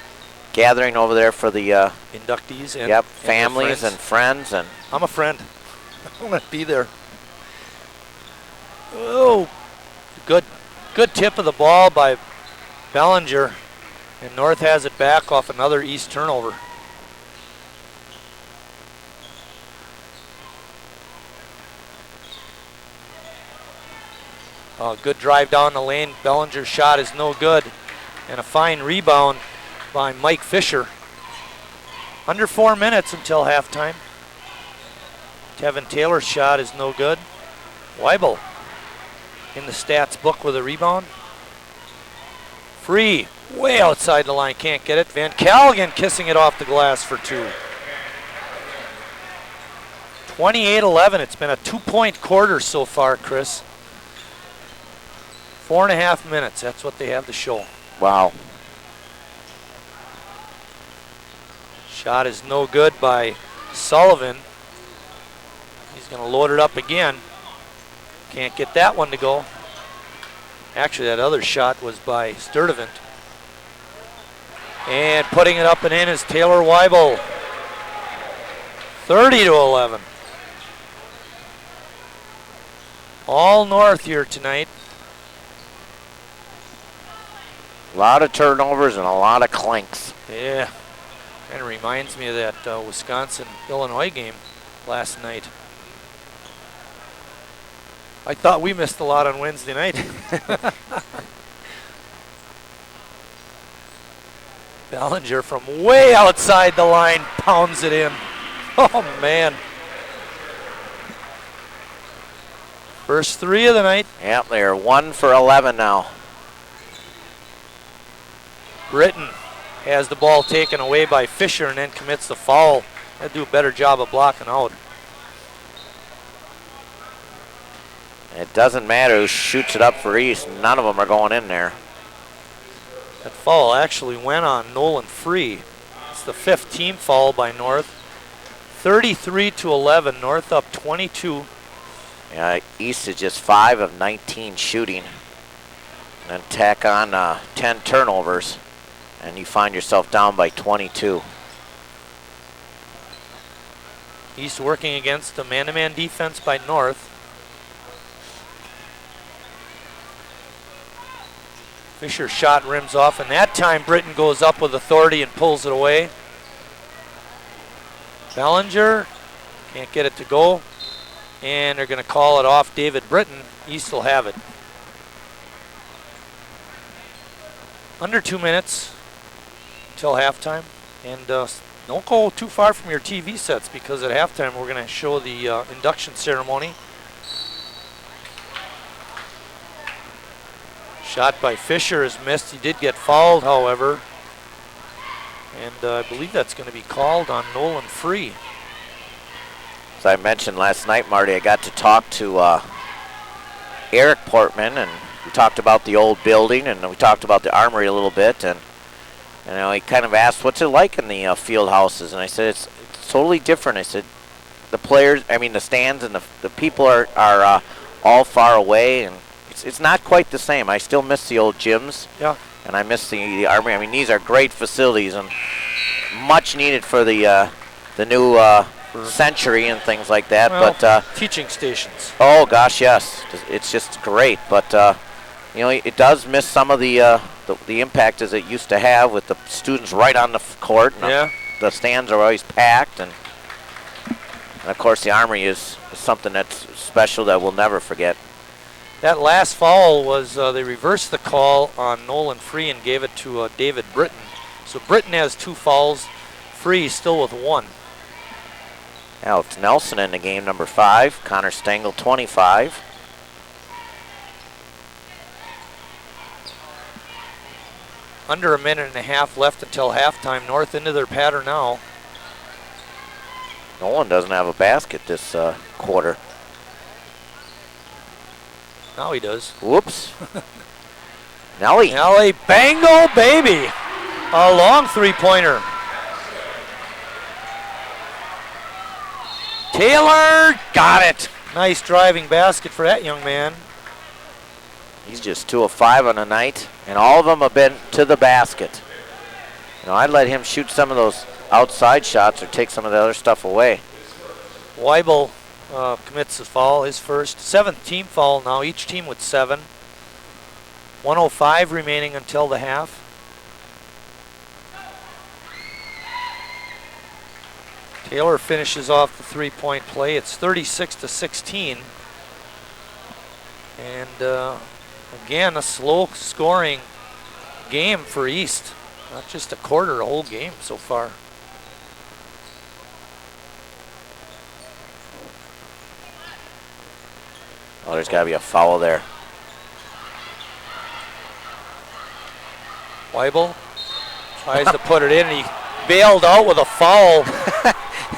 S2: gathering over there for the
S23: inductees and
S2: yep, families and friends. And
S23: I'm a friend. I'm going to be there. Oh, good tip of the ball by Bellinger, and North has it back off another East turnover. Good drive down the lane. Bellinger's shot is no good, and a fine rebound by Mike Fisher. Under 4 minutes until halftime. Tevin Taylor's shot is no good. Weibel in the stats book with a rebound. Free, way outside the line, can't get it. Van Callion kissing it off the glass for two. 28-11, it's been a 2-point quarter so far, Chris. 4.5 minutes, that's what they have to show.
S2: Wow.
S23: Shot is no good by Sullivan. He's going to load it up again. Can't get that one to go. Actually, that other shot was by Sturdivant. And putting it up and in is Taylor Weibel. 30-11. All North here tonight.
S2: A lot of turnovers and a lot of clinks.
S23: Yeah, kind of reminds me of that Wisconsin-Illinois game last night. I thought we missed a lot on Wednesday night. Bellinger from way outside the line pounds it in. Oh, man. First three of the night.
S2: Yep, they're 1 for 11 now.
S23: Britton has the ball taken away by Fisher and then commits the foul. They'll do a better job of blocking out.
S2: It doesn't matter who shoots it up for East. None of them are going in there.
S23: That foul actually went on Nolan Free. It's the 5th team foul by North. 33-11, North up 22.
S2: Yeah, East is just 5 of 19 shooting. And tack on 10 turnovers, and you find yourself down by 22.
S23: East working against the man-to-man defense by North. Fisher's shot rims off, and that time Britton goes up with authority and pulls it away. Bellinger can't get it to go, and they're going to call it off David Britton. East will have it. Under 2 minutes until halftime, and don't go too far from your TV sets because at halftime we're going to show the induction ceremony. Shot by Fisher is missed. He did get fouled, however, and I believe that's going to be called on Nolan Free.
S2: As I mentioned last night, Marty, I got to talk to Eric Portman, and we talked about the old building, and we talked about the Armory a little bit, and he kind of asked, what's it like in the field houses? And I said, it's totally different. I said, the players, I mean the stands and the people are all far away, and it's not quite the same. I still miss the old gyms.
S23: Yeah.
S2: And I miss the Armory. I mean, these are great facilities and much needed for the new century and things like that.
S23: Well,
S2: but
S23: teaching stations.
S2: Oh gosh, yes, it's just great. But you know, it does miss some of the impact as it used to have with the students right on the court. And
S23: yeah.
S2: The stands are always packed, and of course the Armory is something that's special that we'll never forget.
S23: That last foul was they reversed the call on Nolan Free and gave it to David Britton. So Britton has 2 fouls. Free still with 1.
S2: Alex Nelson in the game, number 5. Connor Stengel, 25.
S23: Under a minute and a half left until halftime. North into their pattern now.
S2: Nolan doesn't have a basket this quarter.
S23: Now he does.
S2: Whoops. Nelly.
S23: Nelly, bango, baby. A long 3-pointer. Taylor got it. Nice driving basket for that young man.
S2: He's just 2 of 5 on the night, and all of them have been to the basket. You know, I'd let him shoot some of those outside shots or take some of the other stuff away.
S23: Weibel commits the foul, his first. 7th team foul now, each team with 7. 1:05 remaining until the half. Taylor finishes off the 3-point play. It's 36-16. And again, a slow scoring game for East. Not just a quarter, a whole game so far.
S2: Oh, there's got to be a foul there.
S23: Weibel tries to put it in, and he bailed out with a foul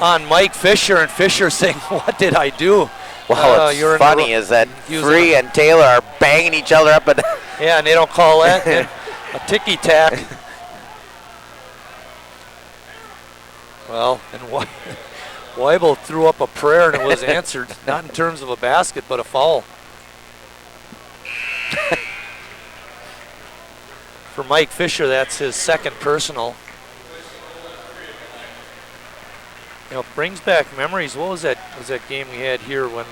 S23: on Mike Fisher, and Fisher saying, what did I do?
S2: Well, what's funny is that Free and Taylor are banging each other up. And
S23: yeah, and they don't call that a ticky-tack. Well, and Weibel threw up a prayer, and it was answered, not in terms of a basket, but a foul. For Mike Fisher, that's his 2nd personal. You know, brings back memories. What was that? Was that game we had here when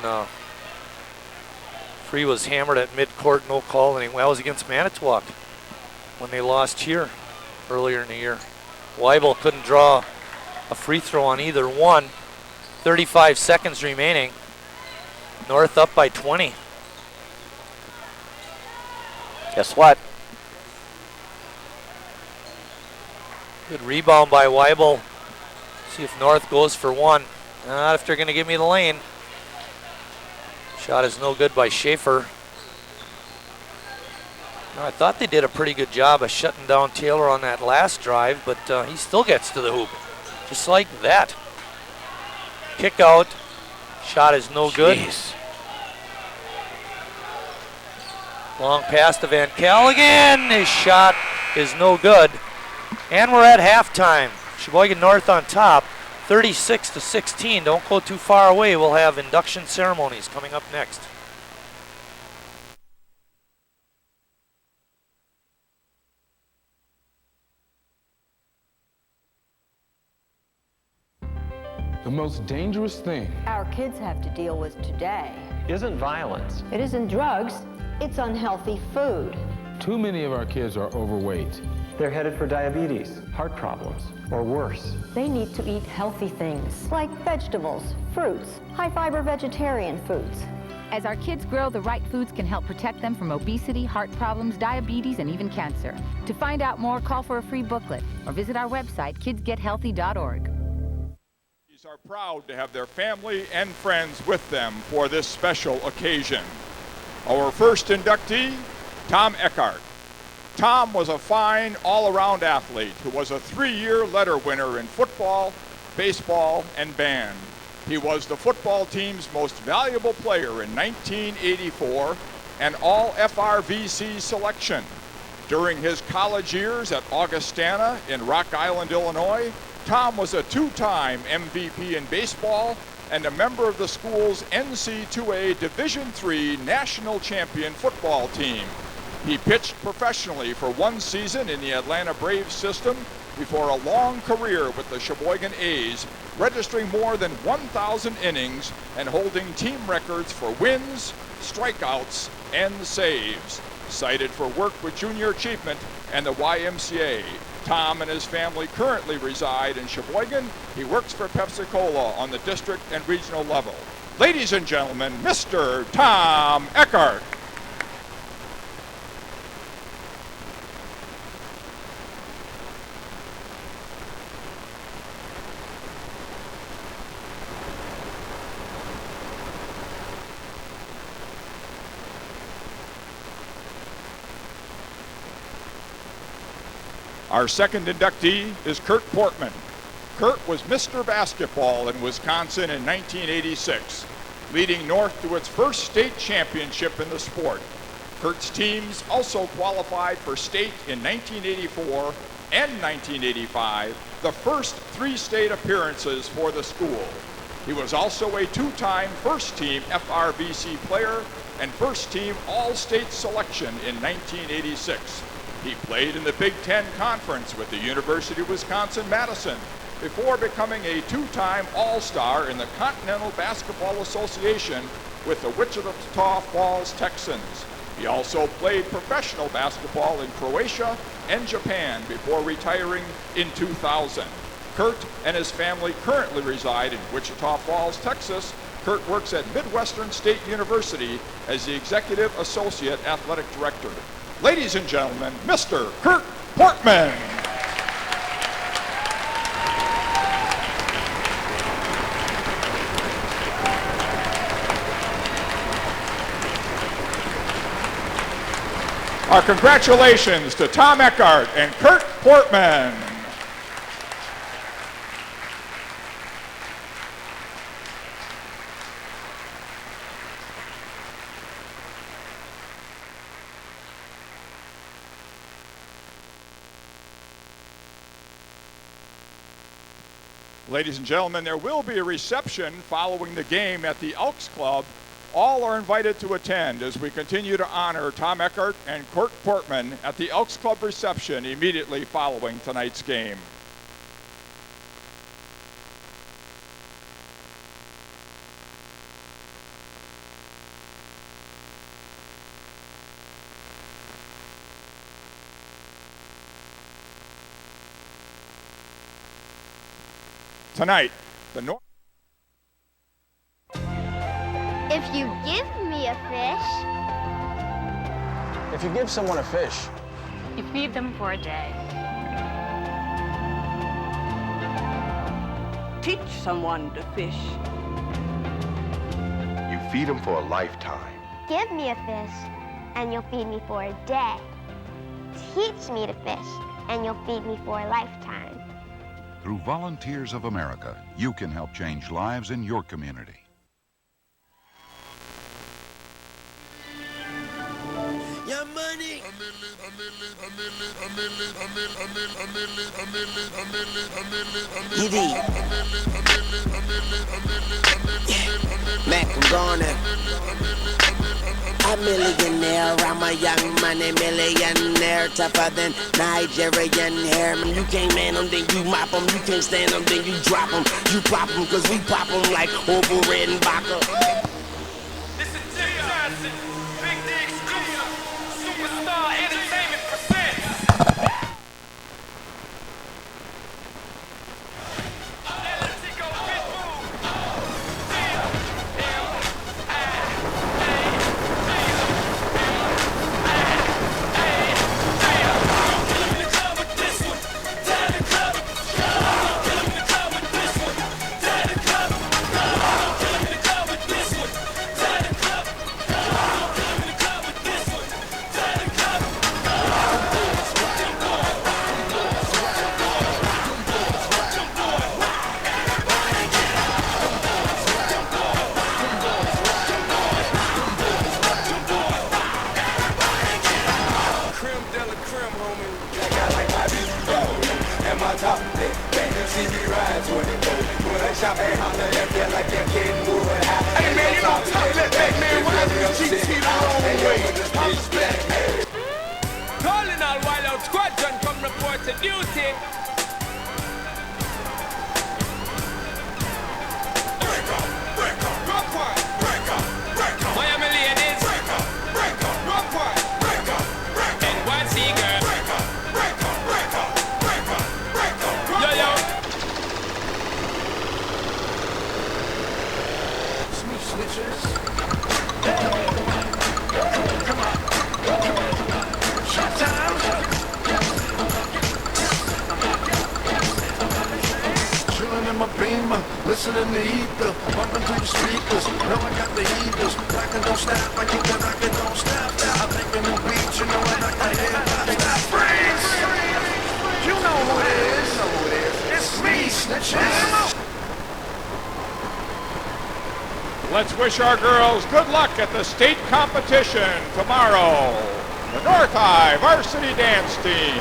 S23: Free was hammered at midcourt, no call, and that was against Manitowoc when they lost here earlier in the year. Weibel couldn't draw a free throw on either one. 35 seconds remaining. North up by 20.
S2: Guess what?
S23: Good rebound by Weibel. See if North goes for one. Not if they're going to give me the lane. Shot is no good by Schaefer. I thought they did a pretty good job of shutting down Taylor on that last drive, but he still gets to the hoop. Just like that. Kick out. Shot is no good. Long pass to Van Callaghan. His shot is no good. And we're at halftime. Sheboygan North on top, 36-16. Don't go too far away. We'll have induction ceremonies coming up next.
S6: The most dangerous thing
S7: our kids have to deal with today
S19: isn't violence.
S7: It isn't drugs. It's unhealthy food.
S6: Too many of our kids are overweight.
S19: They're headed for diabetes, heart problems, or worse.
S18: They need to eat healthy things, like vegetables, fruits, high-fiber vegetarian foods.
S7: As our kids grow, the right foods can help protect them from obesity, heart problems, diabetes, and even cancer. To find out more, call for a free booklet or visit our website, kidsgethealthy.org.
S22: These are proud to have their family and friends with them for this special occasion. Our first inductee, Tom Eckhart. Tom was a fine all-around athlete who was a 3-year letter winner in football, baseball, and band. He was the football team's most valuable player in 1984 and all FRVC selection. During his college years at Augustana in Rock Island, Illinois, Tom was a 2-time MVP in baseball and a member of the school's NC2A Division III national champion football team. He pitched professionally for 1 season in the Atlanta Braves system before a long career with the Sheboygan A's, registering more than 1,000 innings and holding team records for wins, strikeouts, and saves. Cited for work with Junior Achievement and the YMCA, Tom and his family currently reside in Sheboygan. He works for Pepsi-Cola on the district and regional level. Ladies and gentlemen, Mr. Tom Eckhart. Our second inductee is Kurt Portman. Kurt was Mr. Basketball in Wisconsin in 1986, leading North to its first state championship in the sport. Kurt's teams also qualified for state in 1984 and 1985, the first 3 state appearances for the school. He was also a 2-time first-team FRVC player and first-team All-State selection in 1986. He played in the Big Ten Conference with the University of Wisconsin-Madison before becoming a 2-time All-Star in the Continental Basketball Association with the Wichita Falls Texans. He also played professional basketball in Croatia and Japan before retiring in 2000. Kurt and his family currently reside in Wichita Falls, Texas. Kurt works at Midwestern State University as the Executive Associate Athletic Director. Ladies and gentlemen, Mr. Kurt Portman. Our congratulations to Tom Eckhart and Kurt Portman. Ladies and gentlemen, there will be a reception following the game at the Elks Club. All are invited to attend as we continue to honor Tom Eckhart and Kurt Portman at the Elks Club reception immediately following tonight's game. Tonight, the North.
S3: If you give me a fish.
S4: If you give someone a fish.
S18: You feed them for a day.
S8: Teach someone to fish.
S17: You feed them for a lifetime.
S3: Give me a fish, and you'll feed me for a day. Teach me to fish, and you'll feed me for a lifetime.
S9: Through Volunteers of America, you can help change lives in your community.
S24: Your money. Mac, I'm gone a millionaire, I'm a young money millionaire, tougher than Nigerian hair. You can't man them, then you mop them. You can't stand them, then you drop them. You pop them, cause we pop them like Orville Redenbacher.
S25: This is Jim Johnson, Big D exclusive, Superstar Entertainment.
S24: snitches. Hey, come on. Shot time. Chillin' in my beamer, listening to ether, bumping through the speakers. Know I got the heaters, rockin' don't stop. I keep the rockin' don't stop. I'm thinking of beats, you know I like the hip-hop. Stop, freeze! You know who it is. It's me, snitches.
S22: Let's wish our girls good luck at the state competition tomorrow. The North High Varsity Dance Team.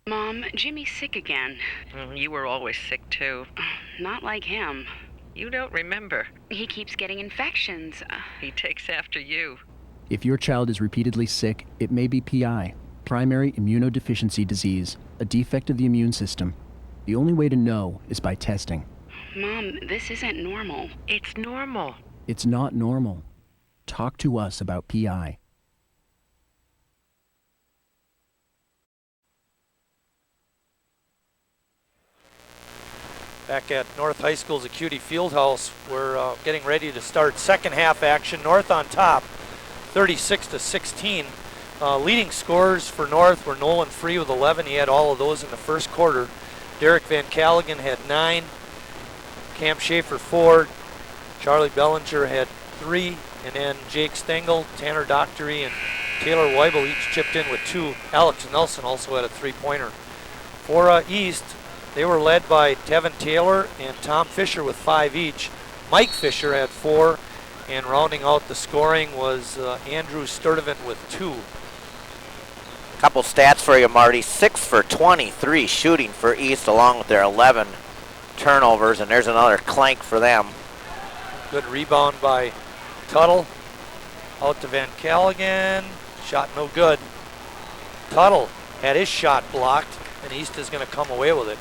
S10: Mom, Jimmy's sick again.
S11: You were always sick, too.
S10: Not like him.
S11: You don't remember.
S10: He keeps getting infections.
S11: He takes after you.
S12: If your child is repeatedly sick, it may be PI, primary immunodeficiency disease, a defect of the immune system. The only way to know is by testing.
S10: Mom, this isn't normal.
S11: It's normal.
S12: It's not normal. Talk to us about PI.
S23: Back at North High School's Acuity Fieldhouse, we're getting ready to start second half action. North on top, 36-16. Leading scorers for North were Nolan Free with 11. He had all of those in the first quarter. Derek Van Callaghan had 9. Cam Schaefer 4. Charlie Bellinger had 3. And then Jake Stengel, Tanner Doctory, and Taylor Weibel each chipped in with 2. Alex Nelson also had a 3-pointer. For East, they were led by Tevin Taylor and Tom Fisher with 5 each. Mike Fisher had 4, and rounding out the scoring was Andrew Sturdivant with 2.
S2: Couple stats for you, Marty. 6 for 23 shooting for East, along with their 11 turnovers, and there's another clank for them.
S23: Good rebound by Tuttle. Out to Van Callaghan. Shot no good. Tuttle had his shot blocked, and East is going to come away with it.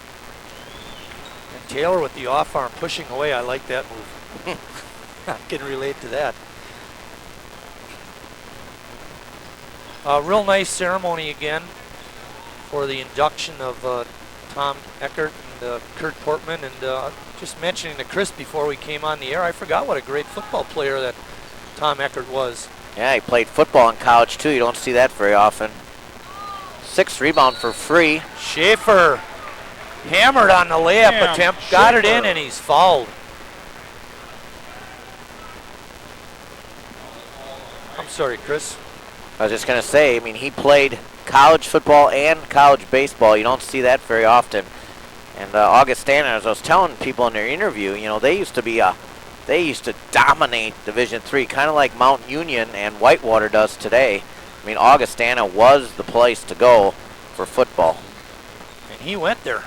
S23: And Taylor with the off arm pushing away. I like that move. I can relate to that. Real nice ceremony again for the induction of Tom Eckert and Kurt Portman. And just mentioning to Chris before we came on the air, I forgot what a great football player that Tom Eckert was.
S2: Yeah, he played football in college too. You don't see that very often. 6 rebound for Free.
S23: Schaefer hammered on the layup attempt, got it in, and he's fouled. I'm sorry, Chris.
S2: I was just going to say, I mean, he played college football and college baseball. You don't see that very often. And Augustana, as I was telling people in their interview, you know, they used to dominate Division III, kind of like Mount Union and Whitewater does today. I mean, Augustana was the place to go for football.
S23: And he went there.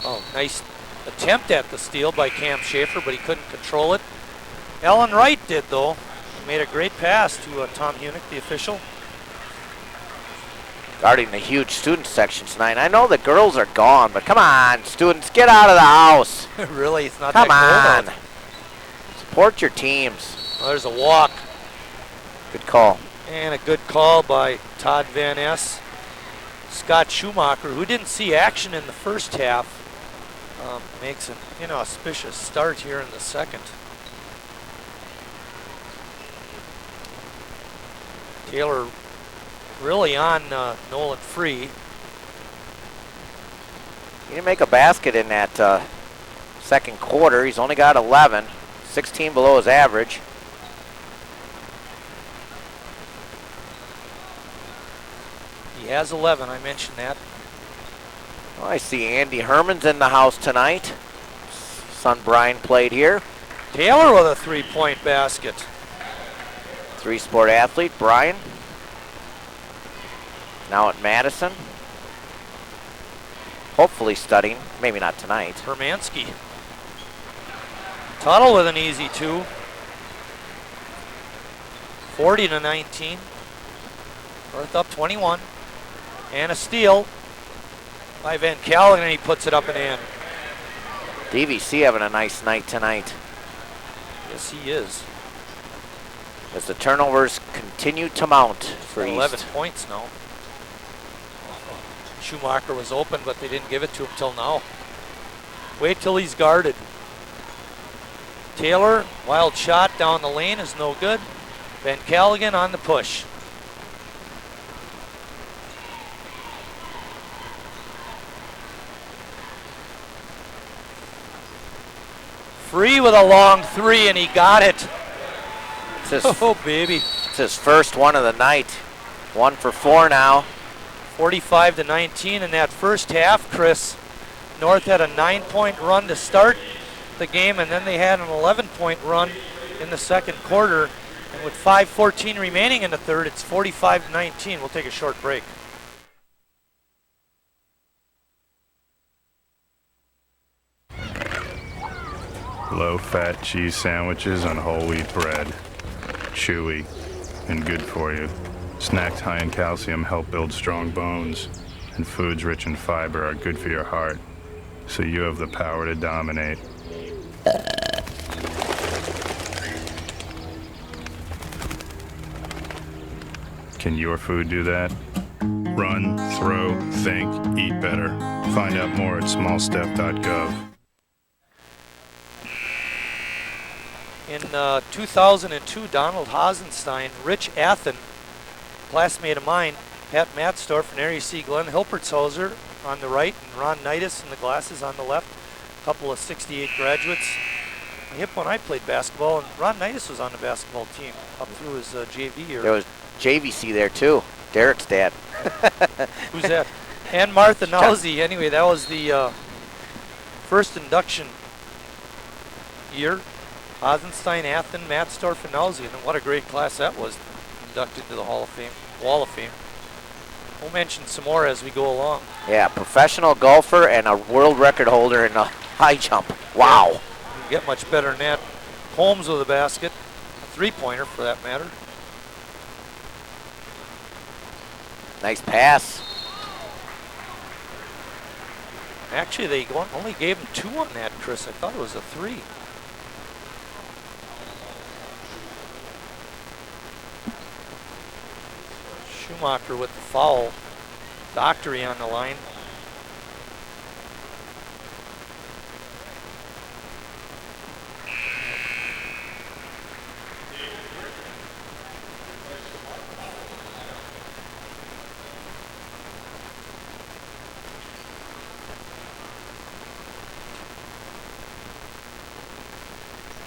S23: Oh, nice attempt at the steal by Cam Schaefer, but he couldn't control it. Ellen Wright did, though. He made a great pass to Tom Hunick, the official.
S2: Guarding the huge student section tonight. I know the girls are gone, but come on, students, get out of the house.
S23: Really, it's not
S2: come
S23: that cold
S2: on. Support your teams.
S23: Well, there's a walk.
S2: Good call.
S23: And a good call by Todd Van Ness. Scott Schumacher, who didn't see action in the first half, makes an inauspicious start here in the second. Taylor really on Nolan Free.
S2: He didn't make a basket in that second quarter. He's only got 11, 16 below his average.
S23: He has 11, I mentioned that.
S2: Well, I see Andy Herman's in the house tonight. son Brian played here.
S23: Taylor with a three-point basket.
S2: Three-sport athlete, Brian. Now at Madison. Hopefully studying, maybe not tonight.
S23: Hermansky. Tuttle with an easy two. 40-19. North up 21. And a steal by Van Callen, and he puts it up and in.
S2: DVC having a nice night tonight.
S23: Yes, he is.
S2: As the turnovers continue to mount for
S23: 11
S2: East.
S23: points now. Schumacher was open, but they didn't give it to him till now. Wait till he's guarded. Taylor, wild shot down the lane is no good. Van Calligan on the push. Free with a long three, and he got it. Oh, baby.
S2: It's his first one of the night. 1 for 4 now.
S23: 45-19 in that first half, Chris. North had a 9-point run to start the game, and then they had an 11-point run in the second quarter. And with 5:14 remaining in the third, it's 45-19. We'll take a short break.
S13: Low-fat cheese sandwiches on whole wheat bread. Chewy and good for you. Snacks high in calcium help build strong bones, and foods rich in fiber are good for your heart. So you have the power to dominate. Can your food do that? Run, throw, think, eat better. Find out more at smallstep.gov.
S23: In 2002, Donald Hasenstein, Rich Athen, classmate of mine, Pat Matsdorf, and there you see Glenn Hilpertshauser on the right and Ron Knightis in the glasses on the left. A couple of 68 graduates. I hit when I played basketball, and Ron Knightis was on the basketball team up through his JV year.
S2: There was JVC there too. Derek's dad.
S23: Who's that? And Martha Nowsey. Anyway, that was the first induction year. Hasenstein, Athen, Matsdorf, and Nowsey. And what a great class that was, inducted to the Hall of Fame, Wall of Fame. We'll mention some more as we go along.
S2: Yeah, professional golfer and a world record holder in a high jump. Wow.
S23: You can get much better than that. Holmes with a basket, a three-pointer for that matter.
S2: Nice pass.
S23: Actually, they only gave him 2 on that, Chris. I thought it was a 3. Schumacher with the foul. Dockery on the line.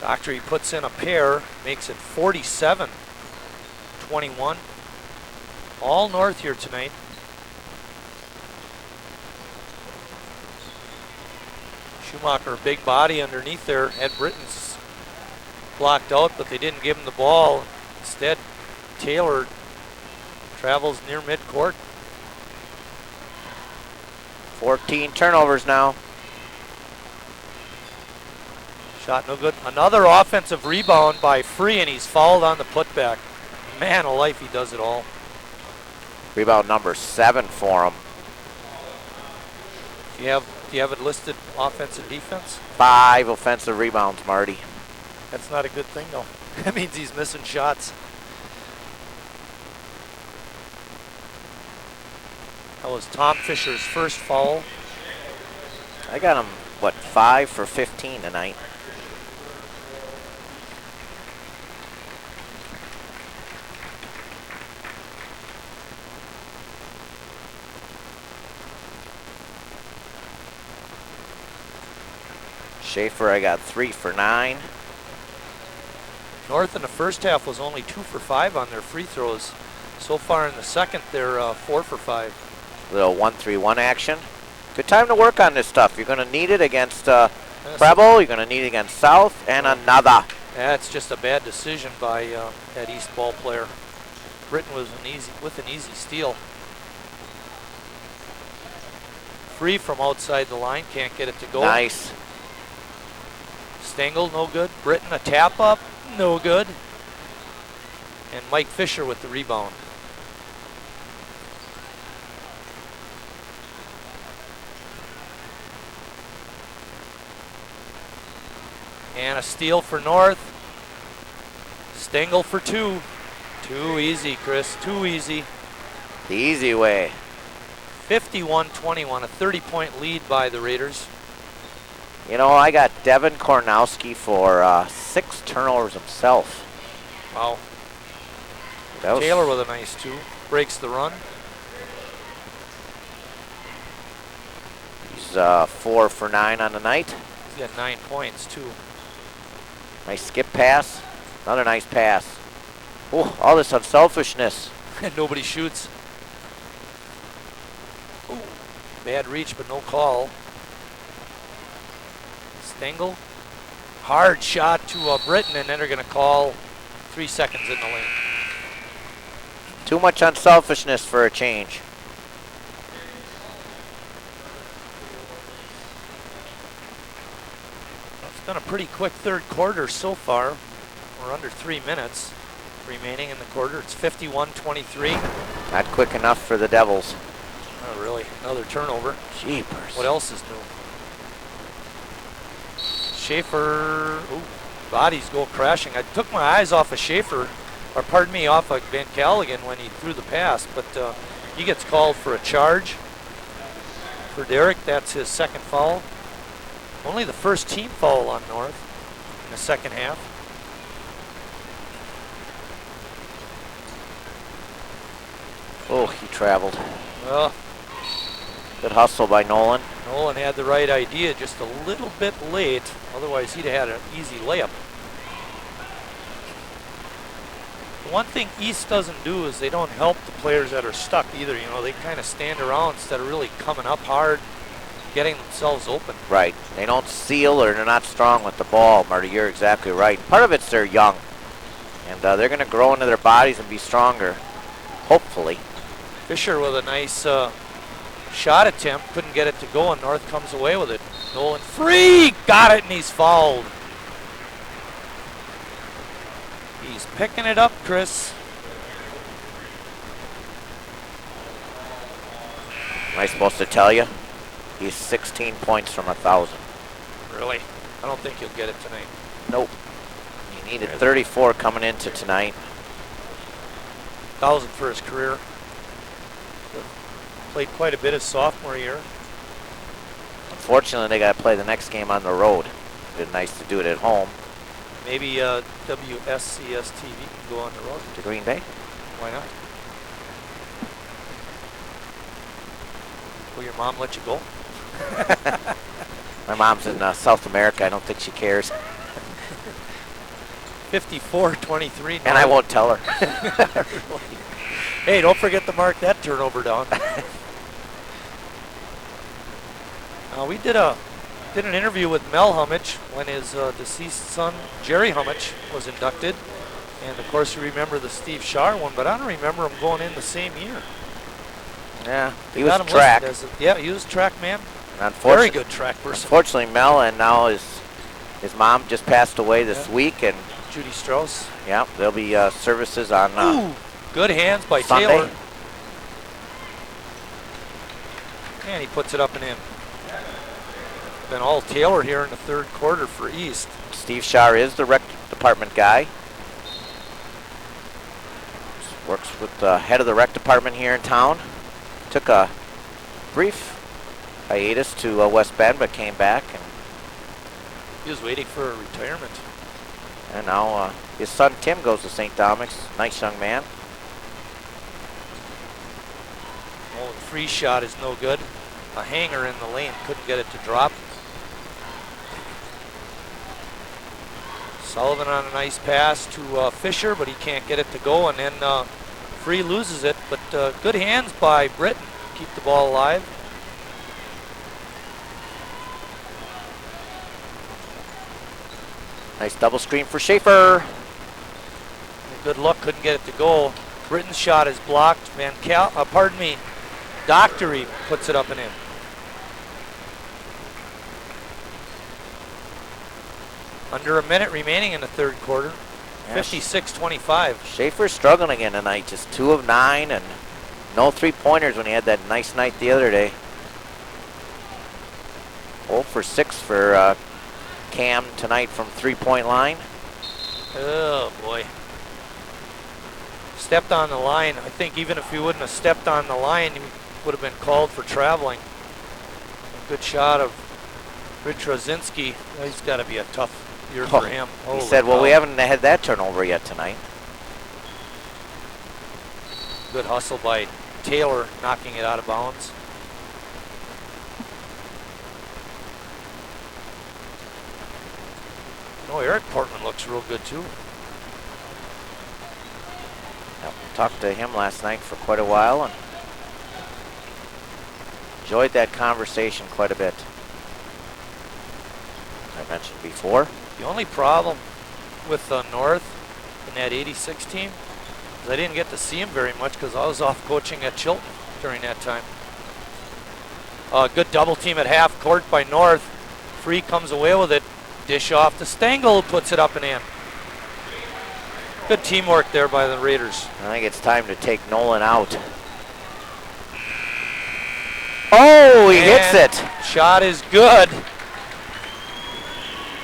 S23: Dockery puts in a pair, makes it 47-21. All North here tonight. Schumacher, big body underneath there. Ed Britton's blocked out, but they didn't give him the ball. Instead, Taylor travels near midcourt.
S2: 14 turnovers now.
S23: Shot no good. Another offensive rebound by Free, and he's fouled on the putback. Man alive, he does it all.
S2: Rebound number 7 for him.
S23: Do you have it listed offense and defense?
S2: 5 offensive rebounds, Marty.
S23: That's not a good thing, though. That means he's missing shots. That was Tom Fisher's first foul.
S2: I got him, what, 5 for 15 tonight. Schaefer, I got 3 for 9.
S23: North in the first half was only 2 for 5 on their free throws. So far in the second, they're 4 for 5.
S2: Little 1-3-1 action. Good time to work on this stuff. You're going to need it against Preble, you're going to need against South, and another.
S23: That's just a bad decision by that East ball player. Britton was with an easy steal. Free from outside the line, can't get it to go.
S2: Nice.
S23: Stengel, no good. Britton, a tap up, no good. And Mike Fisher with the rebound. And a steal for North. Stengel for two. Too easy, Chris, too easy.
S2: The easy way.
S23: 51-21, a 30-point lead by the Raiders.
S2: You know, I got Devin Kornowski for 6 turnovers himself.
S23: Wow. Taylor with a nice 2. Breaks the run.
S2: He's 4 for 9 on the night.
S23: He's got 9 points, too.
S2: Nice skip pass. Another nice pass. Oh, all this unselfishness.
S23: And nobody shoots. Ooh, bad reach, but no call. Stengel. Hard shot to Britton, and then they're going to call 3 seconds in the lane.
S2: Too much unselfishness for a change.
S23: It's been a pretty quick third quarter so far. We're under 3 minutes remaining in the quarter. It's 51-23.
S2: Not quick enough for the Devils.
S23: Oh, really? Another turnover.
S2: Jeepers.
S23: What else is new? Schaefer, ooh, bodies go crashing. I took my eyes off of Schaefer, or pardon me, off of Van Callaghan when he threw the pass, but he gets called for a charge. For Derek, that's his second foul. Only the first team foul on North in the second half.
S2: Oh, he traveled.
S23: Well,
S2: good hustle by Nolan.
S23: Nolan had the right idea, just a little bit late. Otherwise, he'd have had an easy layup. The one thing East doesn't do is they don't help the players that are stuck either. You know, they kind of stand around instead of really coming up hard, getting themselves open.
S2: Right. They don't seal or they're not strong with the ball, Marty. You're exactly right. Part of it's they're young. And they're going to grow into their bodies and be stronger, hopefully.
S23: Fisher with a nice shot attempt. Couldn't get it to go, and North comes away with it. Nolan free! Got it, and he's fouled. He's picking it up, Chris.
S2: Am I supposed to tell you? He's 16 points from 1,000.
S23: Really? I don't think he'll get it tonight.
S2: Nope. He needed 34 coming into tonight.
S23: 1,000 for his career. Played quite a bit his sophomore year.
S2: Unfortunately, they got to play the next game on the road. It'd be nice to do it at home.
S23: Maybe WSCS TV can go on the road.
S2: To Green Bay?
S23: Why not? Will your mom let you go?
S2: My mom's in South America. I don't think she cares.
S23: 54-23.
S2: And I won't tell her.
S23: Really? Hey, don't forget to mark that turnover down. We did an interview with Mel Hummich when his deceased son, Jerry Hummich, was inducted. And of course you remember the Steve Scharr one, but I don't remember him going in the same year.
S2: Yeah, he was track.
S23: Yeah, he was track man.
S2: Very
S23: good track person.
S2: Unfortunately, Mel, and now his mom just passed away this week, and
S23: Judy Strauss.
S2: Yeah, there'll be services on
S23: Ooh, good hands by
S2: Sunday.
S23: Taylor. And he puts it up and in. Been all Taylor here in the third quarter for East.
S2: Steve Scharr is the rec department guy. Works with the head of the rec department here in town. Took a brief hiatus to West Bend, but came back. And
S23: he was waiting for a retirement.
S2: And now his son Tim goes to St. Dominic's. Nice young man.
S23: Oh, the free shot is no good. A hanger in the lane, couldn't get it to drop. Sullivan on a nice pass to Fisher, but he can't get it to go, and then Free loses it, but good hands by Britton. Keep the ball alive.
S2: Nice double screen for Schaefer.
S23: Good luck, couldn't get it to go. Britton's shot is blocked. Dockery puts it up and in. Under a minute remaining in the third quarter. 56-25.
S2: Schaefer's struggling again tonight. Just 2 of 9 and no 3-pointers when he had that nice night the other day. 0 for 6 for Cam tonight from 3-point line.
S23: Oh boy. Stepped on the line. I think even if he wouldn't have stepped on the line, he would have been called for traveling. A good shot of Rich Rosinski. He's got to be a tough year for him.
S2: He said, well, we haven't had that turnover yet tonight.
S23: Good hustle by Taylor, knocking it out of bounds. No, Eric Portman looks real good too.
S2: Yep, talked to him last night for quite a while and enjoyed that conversation quite a bit. As I mentioned before.
S23: The only problem with North in that 86 team is I didn't get to see him very much because I was off coaching at Chilton during that time. Good double team at half court by North. Free comes away with it. Dish off to Stengel, who puts it up and in. Good teamwork there by the Raiders.
S2: I think it's time to take Nolan out. Oh, he hits it.
S23: Shot is good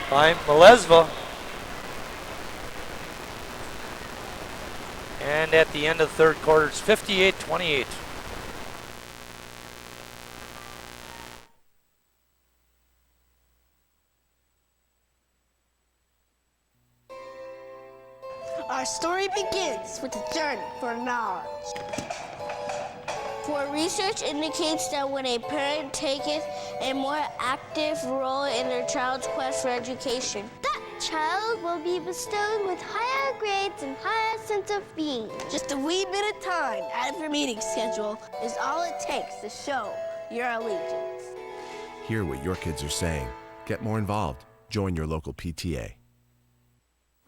S23: by Malesva. And at the end of the third quarter, it's 58-28.
S14: Our story begins with a journey for knowledge. For research indicates that when a parent taketh a more active role in their child's quest for education, that child will be bestowed with higher grades and higher sense of being. Just a wee bit of time out of your meeting schedule is all it takes to show your allegiance.
S15: Hear what your kids are saying. Get more involved. Join your local PTA.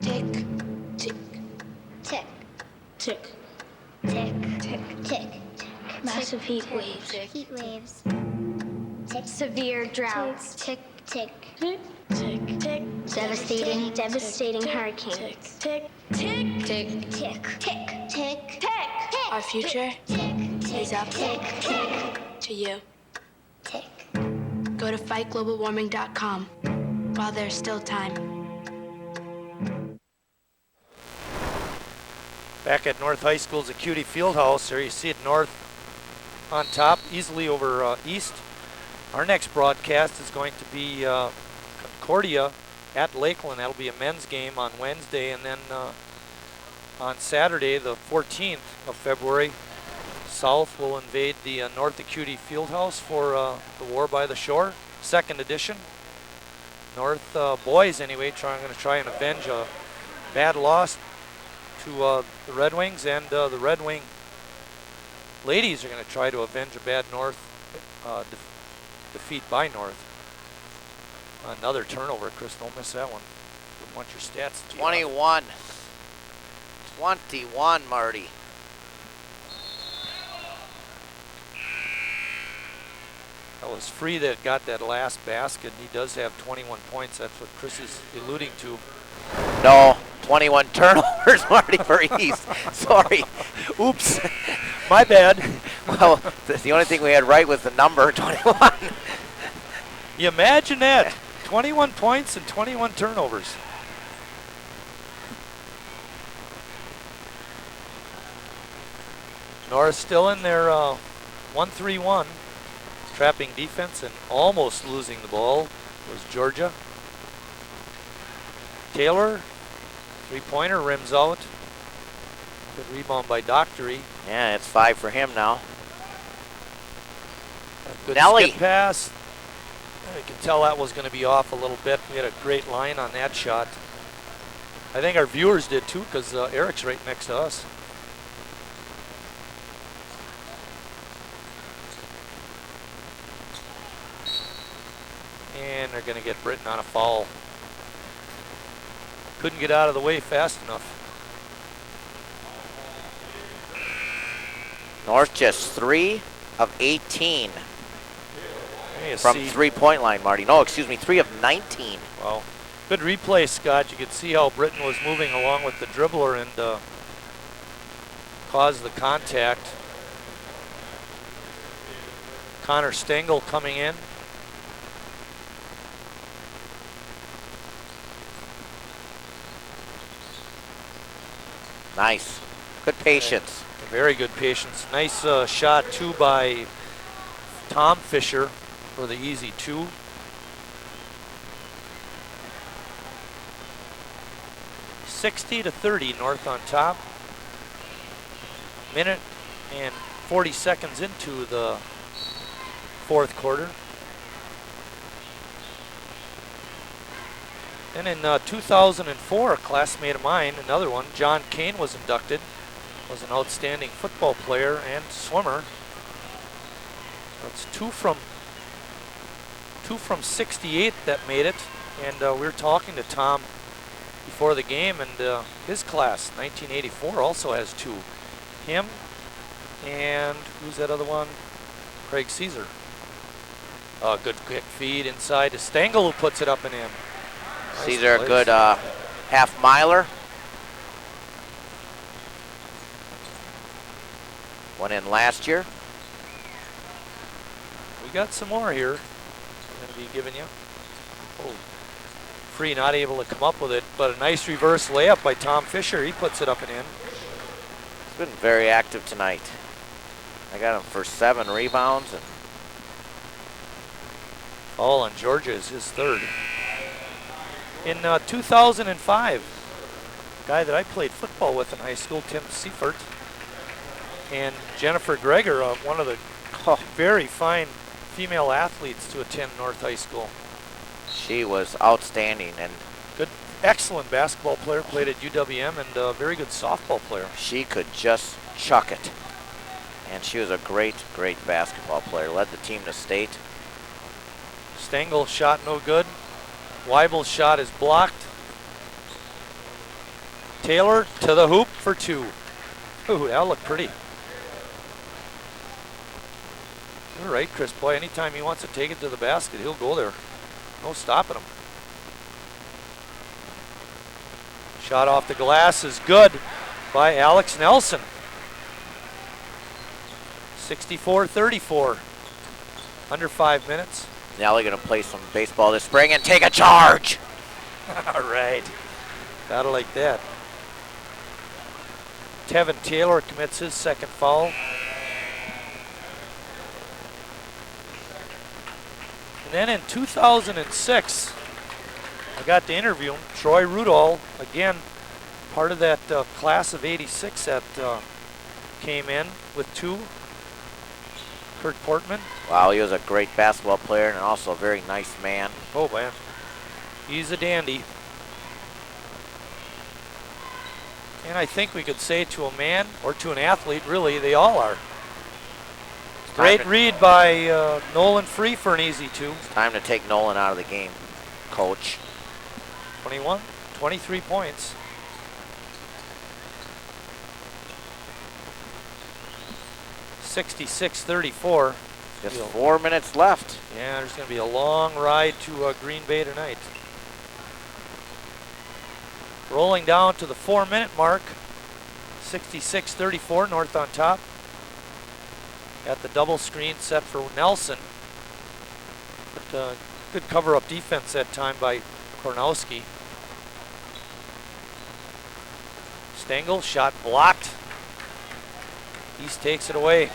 S14: Tick, tick, tick, tick, tick, tick, tick. Massive heat waves.
S3: Heat waves.
S14: Tick. Severe droughts.
S3: Tick, tick.
S14: Tick, tick, tick.
S3: Devastating hurricanes.
S14: Tick, tick,
S3: Tick, tick, tick,
S14: tick, tick. Our future is up to you.
S3: tick.
S14: Go to fightglobalwarming.com while there's still time.
S23: Back at North High School's Acuity Fieldhouse, there you see it North on top, easily over East. Our next broadcast is going to be Concordia at Lakeland. That'll be a men's game on Wednesday, and then on Saturday, the 14th of February, South will invade the North Acuity Fieldhouse for the War by the Shore, second edition. North boys, anyway, going to try and avenge a bad loss to the Red Wings, and the Red Wing ladies are going to try to avenge a bad North defeat by North. Another turnover, Chris, don't miss that one. Wouldn't want your stats to be
S2: 21. 21, Marty.
S23: That was Free that got that last basket. He does have 21 points. That's what Chris is alluding to.
S2: No, 21 turnovers, Marty, for East. Sorry.
S23: Oops. My bad.
S2: Well, the only thing we had right was the number 21.
S23: You imagine that. 21 points and 21 turnovers. North still in their 1-3-1. Trapping defense and almost losing the ball was Georgia. Taylor, three-pointer, rims out. Good rebound by Dockery.
S2: Yeah, it's 5 for him now.
S23: Good
S2: Nelly.
S23: skip pass. You can tell that was going to be off a little bit. We had a great line on that shot. I think our viewers did too, because Eric's right next to us. And they're going to get Britton on a foul. couldn't get out of the way fast enough.
S2: North just 3 of 18 from
S23: see.
S2: 3-point line, Marty. No, excuse me, 3 of 19.
S23: Wow. Good replay, Scott. You could see how Britton was moving along with the dribbler and caused the contact. Connor Stengel coming in.
S2: Nice. Good patience.
S23: Very good patience. Nice shot, too, by Tom Fisher for the easy 2. (60-30) North on top. Minute and 40 seconds into the fourth quarter. Then in 2004, a classmate of mine, another one, John Kane, was inducted. Was an outstanding football player and swimmer. That's two from 68 that made it. And we were talking to Tom before the game, and his class, 1984, also has 2. Him and who's that other one? Craig Caesar. Good quick feed inside to Stengel, who puts it up and in. Nice
S2: Caesar,
S23: place.
S2: a good half miler. Went in last year.
S23: We got some more here I'm going to be giving you. Oh, Free not able to come up with it, but a nice reverse layup by Tom Fisher. He puts it up and in.
S2: He's been very active tonight. I got him for 7 rebounds. And
S23: All on Georgia is his 3rd. In 2005, a guy that I played football with in high school, Tim Seifert, and Jennifer Greger, one of the very fine female athletes to attend North High School.
S2: she was outstanding and
S23: Good, excellent basketball player, played at UWM, and a very good softball player.
S2: she could just chuck it. And she was a great, great basketball player. Led the team to state.
S23: Stengel shot no good. Weibel's shot is blocked. Taylor to the hoop for 2. Ooh, that looked pretty. You're right, Chris. Boy, anytime he wants to take it to the basket, he'll go there. No stopping him. Shot off the glass is good by Alex Nelson. 64-34. Under 5 minutes.
S2: Now they're going to play some baseball this spring and take a charge.
S23: All right. Gotta like that. Tevin Taylor commits his 2nd foul. And then in 2006, I got to interview him. Troy Rudall, again, part of that class of 86 that came in with 2. Kurt Portman.
S2: Wow, he was a great basketball player and also a very nice man.
S23: Oh, man. He's a dandy. And I think we could say to a man, or to an athlete, really, they all are. Great read by Nolan Free for an easy 2.
S2: It's time to take Nolan out of the game, coach.
S23: 23 points. (66-34).
S2: Just 4 minutes left.
S23: Yeah, there's going to be a long ride to Green Bay tonight. Rolling down to the 4-minute mark. 66-34, North on top. Got the double screen set for Nelson. But good cover-up defense that time by Kornowski. Stengel, shot blocked. East takes it away.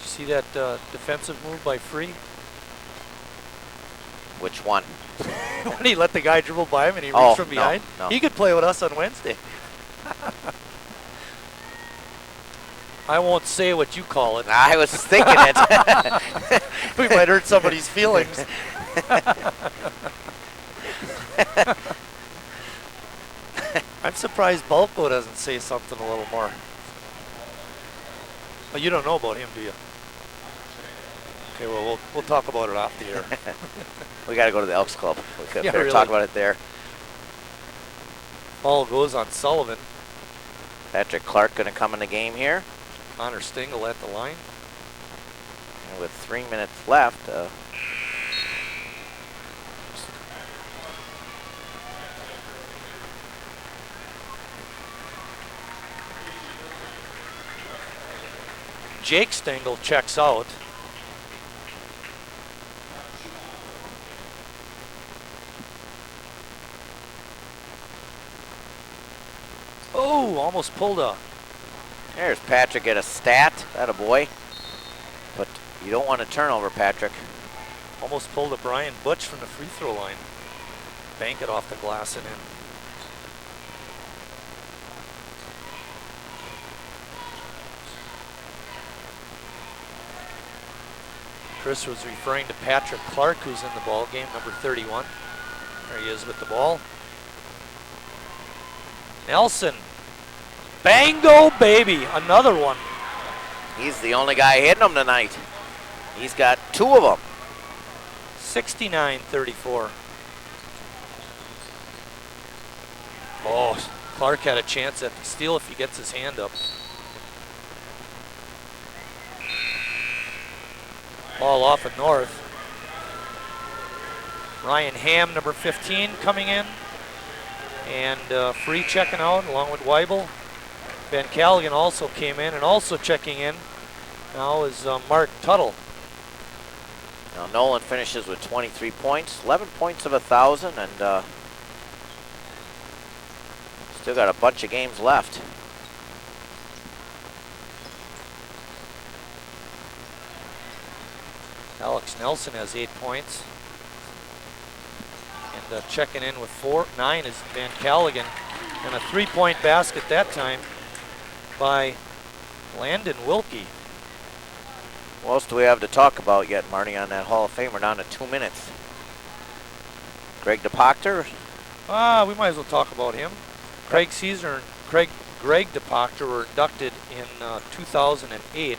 S23: See that defensive move by Free?
S2: Which one?
S23: When he let the guy dribble by him and he reached from behind.
S2: No.
S23: He could play with us on Wednesday. I won't say what you call it.
S2: I was thinking it.
S23: We might hurt somebody's feelings. I'm surprised Balco doesn't say something a little more. But you don't know about him, do you? Okay, well, we'll talk about it off the air.
S1: We got to go to the Elks Club. We could
S23: Yeah,
S1: better
S23: really.
S1: talk about it there.
S23: Ball goes on Sullivan.
S1: Patrick Clark going to come in the game here.
S23: Connor Stingle at the line.
S1: And with 3 minutes left,
S23: Jake Stingle checks out. Oh, almost pulled a.
S1: there's Patrick at a stat. That a boy. But you don't want a turnover, Patrick.
S23: Almost pulled a Brian Butch from the free throw line. Bank it off the glass and in. Chris was referring to Patrick Clark, who's in the ball game, number 31. There he is with the ball. Nelson. Bango, baby. Another one.
S1: He's the only guy hitting them tonight. He's got 2 of them.
S23: 69-34. Oh, Clark had a chance at the steal if he gets his hand up. Ball off at North. Ryan Ham, number 15, coming in. And Free checking out along with Weibel. Ben Callaghan also came in, and also checking in now is Mark Tuttle.
S1: Now Nolan finishes with 23 points, 11 points of 1,000, and still got a bunch of games left.
S23: Alex Nelson has 8 points. And checking in with 9 is Van Callaghan. And a 3-point basket that time by Landon Wilkie.
S1: What else do we have to talk about yet, Marty, on that Hall of Fame? We're down to 2 minutes. Greg DePoctor?
S23: We might as well talk about him. Craig Caesar and Greg DePoctor were inducted in 2008.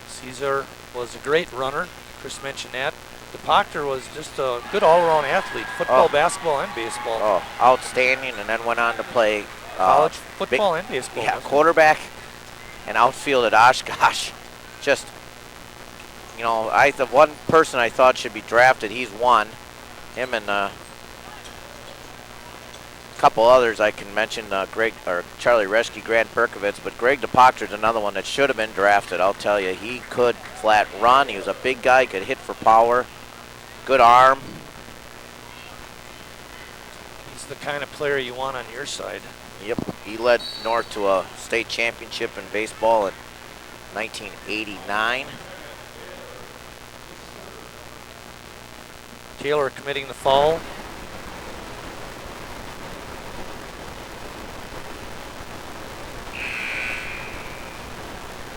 S23: Caesar was a great runner. Chris mentioned that. DePoctor was just a good all-around athlete, football, basketball, and baseball.
S1: Oh, outstanding, and then went on to play
S23: college football and baseball.
S1: Yeah, quarterback and outfield at Oshkosh. Just, you know, the one person I thought should be drafted, he's one. Him and a couple others I can mention, Charlie Reschke, Grant Perkovitz, but Greg DePoctor's another one that should have been drafted. I'll tell you, he could flat run. He was a big guy, could hit for power, good arm.
S23: He's the kind of player you want on your side.
S1: Yep, he led North to a state championship in baseball in 1989.
S23: Taylor committing the foul.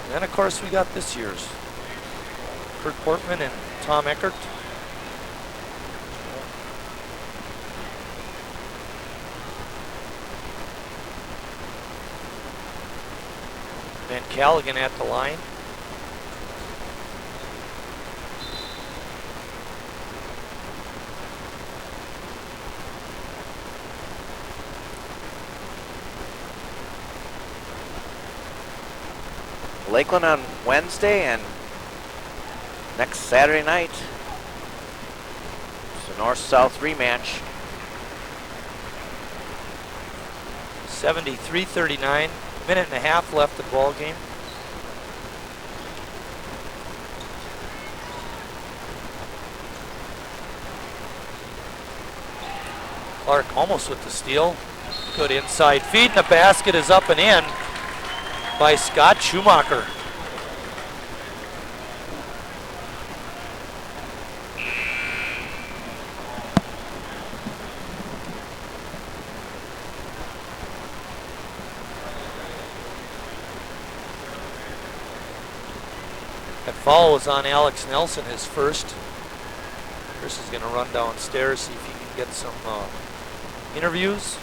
S23: And then, of course, we got this year's. Kurt Portman and Tom Eckert. Van Callaghan at the line.
S1: Lakeland on Wednesday and next Saturday night. It's a north-south rematch.
S23: 73-39, minute and a half left of the ball game. Clark almost with the steal. Good inside feed, and the basket is up and in by Scott Schumacher. That foul was on Alex Nelson, his first. Chris is going to run downstairs, see if he can get some interviews.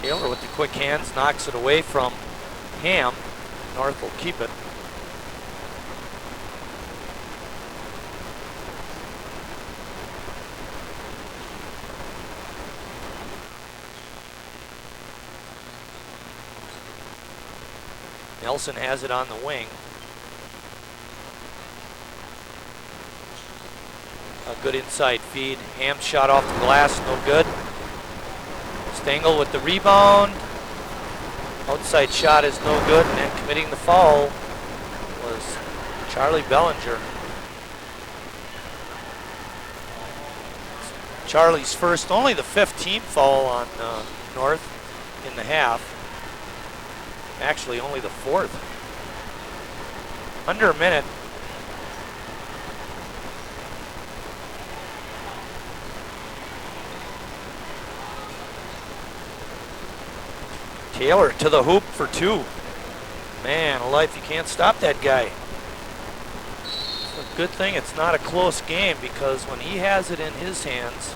S23: Taylor with the quick hands knocks it away from Ham. North will keep it. Nelson has it on the wing. A good inside feed. Ham shot off the glass, no good. Stengel with the rebound. Outside shot is no good, and then committing the foul was Charlie Bellinger. Charlie's first, only the 5th team foul on North in the half. Actually, only the 4th. Under a minute. Taylor to the hoop for 2. Man alive, you can't stop that guy. It's a good thing it's not a close game, because when he has it in his hands,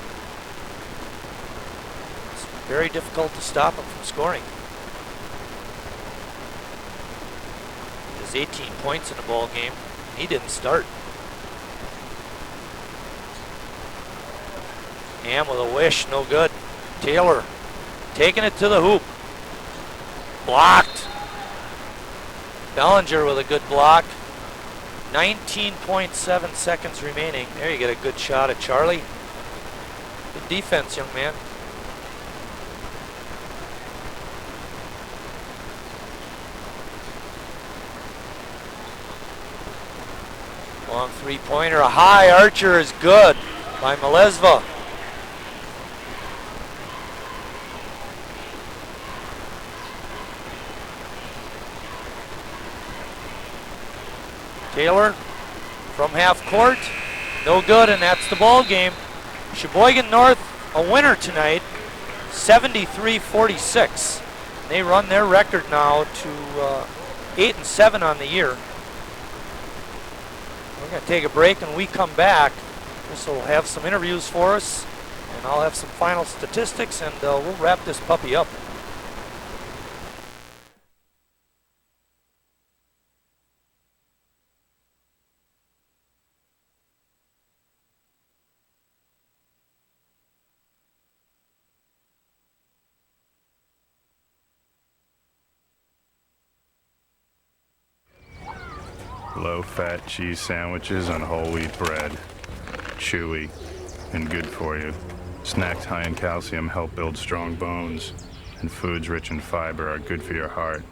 S23: it's very difficult to stop him from scoring. He has 18 points in the ball game. He didn't start. Ham with a wish, no good. Taylor taking it to the hoop. Blocked. Bellinger with a good block. 19.7 seconds remaining. There you get a good shot at Charlie. Good defense, young man. Long three-pointer, a high archer is good by Malezva. Taylor from half court, no good, and that's the ball game. Sheboygan North a winner tonight, 73-46. They run their record now to 8-7 on the year. We're going to take a break, and when we come back, this will have some interviews for us, and I'll have some final statistics, and we'll wrap this puppy up.
S13: Low-fat cheese sandwiches on whole wheat bread. Chewy and good for you. Snacks high in calcium help build strong bones, and foods rich in fiber are good for your heart.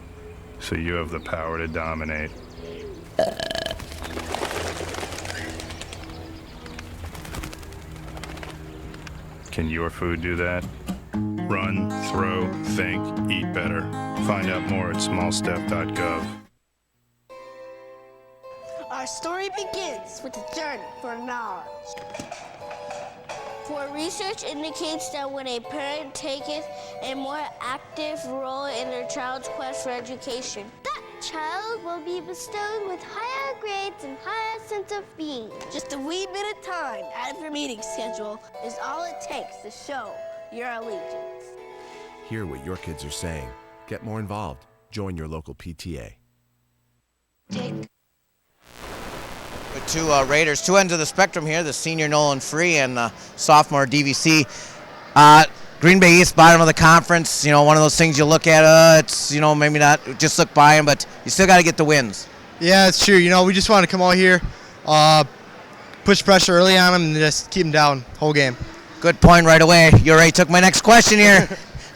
S13: So you have the power to dominate. Can your food do that? Run, throw, think, eat better. Find out more at smallstep.gov.
S14: Our story begins with a journey for knowledge. For research indicates that when a parent taketh a more active role in their child's quest for education,
S3: that child will be bestowed with higher grades and higher sense of being.
S14: Just a wee bit of time out of your meeting schedule is all it takes to show your allegiance.
S15: Hear what your kids are saying. Get more involved. Join your local PTA.
S2: With two Raiders, two ends of the spectrum here, the senior Nolan Free and the sophomore DVC. Green Bay East, bottom of the conference, one of those things you look at, it's, maybe not just look by them, but you still got to get the wins.
S5: Yeah, it's true. We just want to come out here, push pressure early on them, and just keep them down whole game.
S2: Good point right away. You already took my next question here.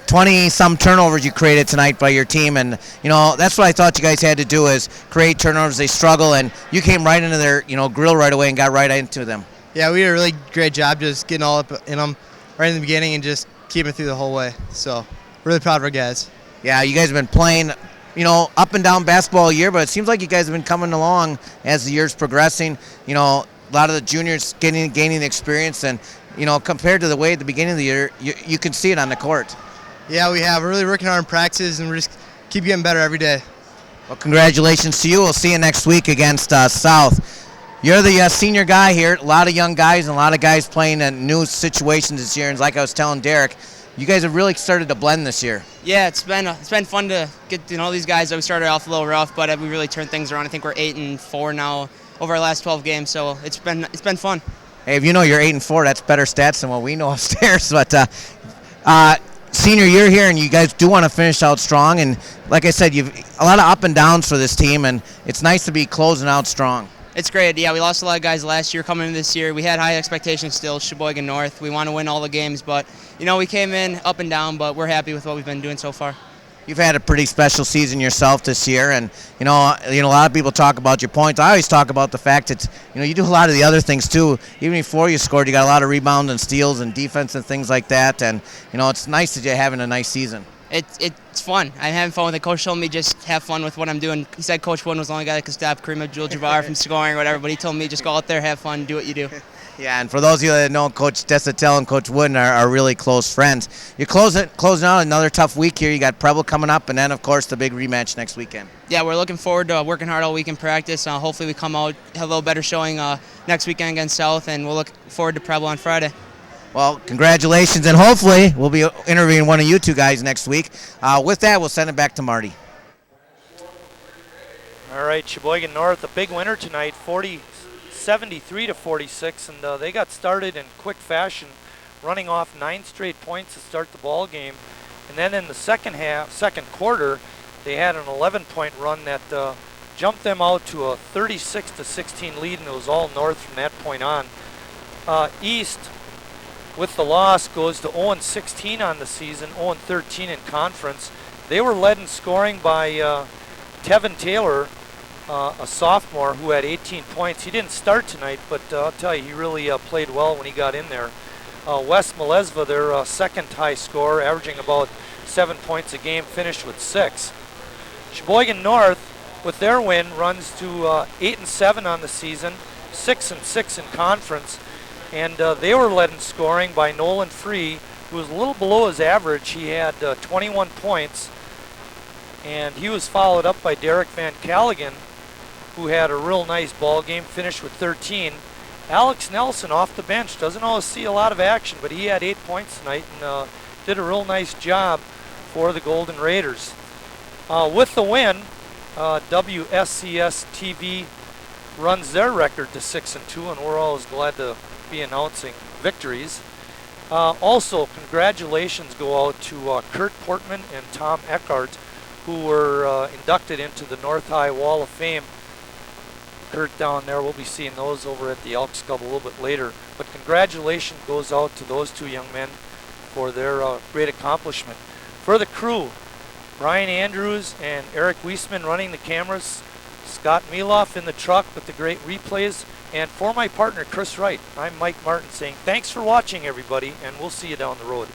S2: 20-some turnovers you created tonight by your team, and that's what I thought you guys had to do is create turnovers. They struggle, and you came right into their grill right away and got right into them.
S5: Yeah, we did a really great job just getting all up in them right in the beginning and just keeping it through the whole way. So really proud of our guys.
S2: Yeah, you guys have been playing up and down basketball all year, but it seems like you guys have been coming along as the year's progressing. A lot of the juniors gaining the experience, and compared to the way at the beginning of the year, you can see it on the court.
S5: Yeah, we have. We're really working hard in practice, and we're just keep getting better every day.
S2: Well, congratulations to you. We'll see you next week against South. You're the senior guy here. A lot of young guys and a lot of guys playing in new situations this year. And like I was telling Derek, you guys have really started to blend this year.
S6: Yeah, it's been fun to get to know these guys. We started off a little rough, but we really turned things around. I think we're 8-4 now over our last 12 games, so it's been fun.
S2: Hey, if you know you're 8-4, that's better stats than what we know upstairs. But senior year here, and you guys do want to finish out strong. And like I said, you've a lot of up and downs for this team, and it's nice to be closing out strong.
S6: It's great. Yeah, we lost a lot of guys last year. Coming into this year, we had high expectations still. Sheboygan North, we want to win all the games, but we came in up and down, but we're happy with what we've been doing so far.
S2: You've had a pretty special season yourself this year, and a lot of people talk about your points. I always talk about the fact that you do a lot of the other things too. Even before you scored, you got a lot of rebounds and steals and defense and things like that. And it's nice that you're having a nice season.
S6: It's fun. I'm having fun with it. Coach told me just have fun with what I'm doing. He said Coach Wooden was the only guy that could stop Kareem Abdul-Jabbar from scoring or whatever, but he told me just go out there, have fun, do what you do.
S2: Yeah, and for those of you that know, Coach Desatel and Coach Wooden are really close friends. You're closing out another tough week here. You got Preble coming up, and then, of course, the big rematch next weekend.
S6: Yeah, we're looking forward to working hard all week in practice. Hopefully we come out, have a little better showing next weekend against South, and we'll look forward to Preble on Friday.
S2: Well, congratulations, and hopefully we'll be interviewing one of you two guys next week. With that, we'll send it back to Marty.
S23: All right, Sheboygan North, a big winner tonight, 73-46, and they got started in quick fashion, running off 9 straight points to start the ball game. And then in the second quarter, they had an 11-point run that jumped them out to a 36-16 lead, and it was all North from that point on. East, with the loss, goes to 0-16 on the season, 0-13 in conference. They were led in scoring by Tevin Taylor, a sophomore who had 18 points. He didn't start tonight, but I'll tell you, he really played well when he got in there. Wes Malesva, their second high scorer, averaging about 7 points a game, finished with 6. Sheboygan North, with their win, runs to 8-7 on the season, 6-6 in conference. And they were led in scoring by Nolan Free, who was a little below his average. He had 21 points, and he was followed up by Derek Van Callaghan, who had a real nice ball game, finished with 13. Alex Nelson off the bench, doesn't always see a lot of action, but he had 8 points tonight and did a real nice job for the Golden Raiders. With the win, WSCS TV runs their record to 6-2, and we're always glad to be announcing victories. Also, congratulations go out to Kurt Portman and Tom Eckhart, who were inducted into the North High Wall of Fame. Kurt down there, we'll be seeing those over at the Elks Club a little bit later. But congratulations goes out to those two young men for their great accomplishment. For the crew, Brian Andrews and Eric Wiesman running the cameras, Scott Meloff in the truck with the great replays, and for my partner Chris Wright, I'm Mike Martin saying thanks for watching, everybody, and we'll see you down the road.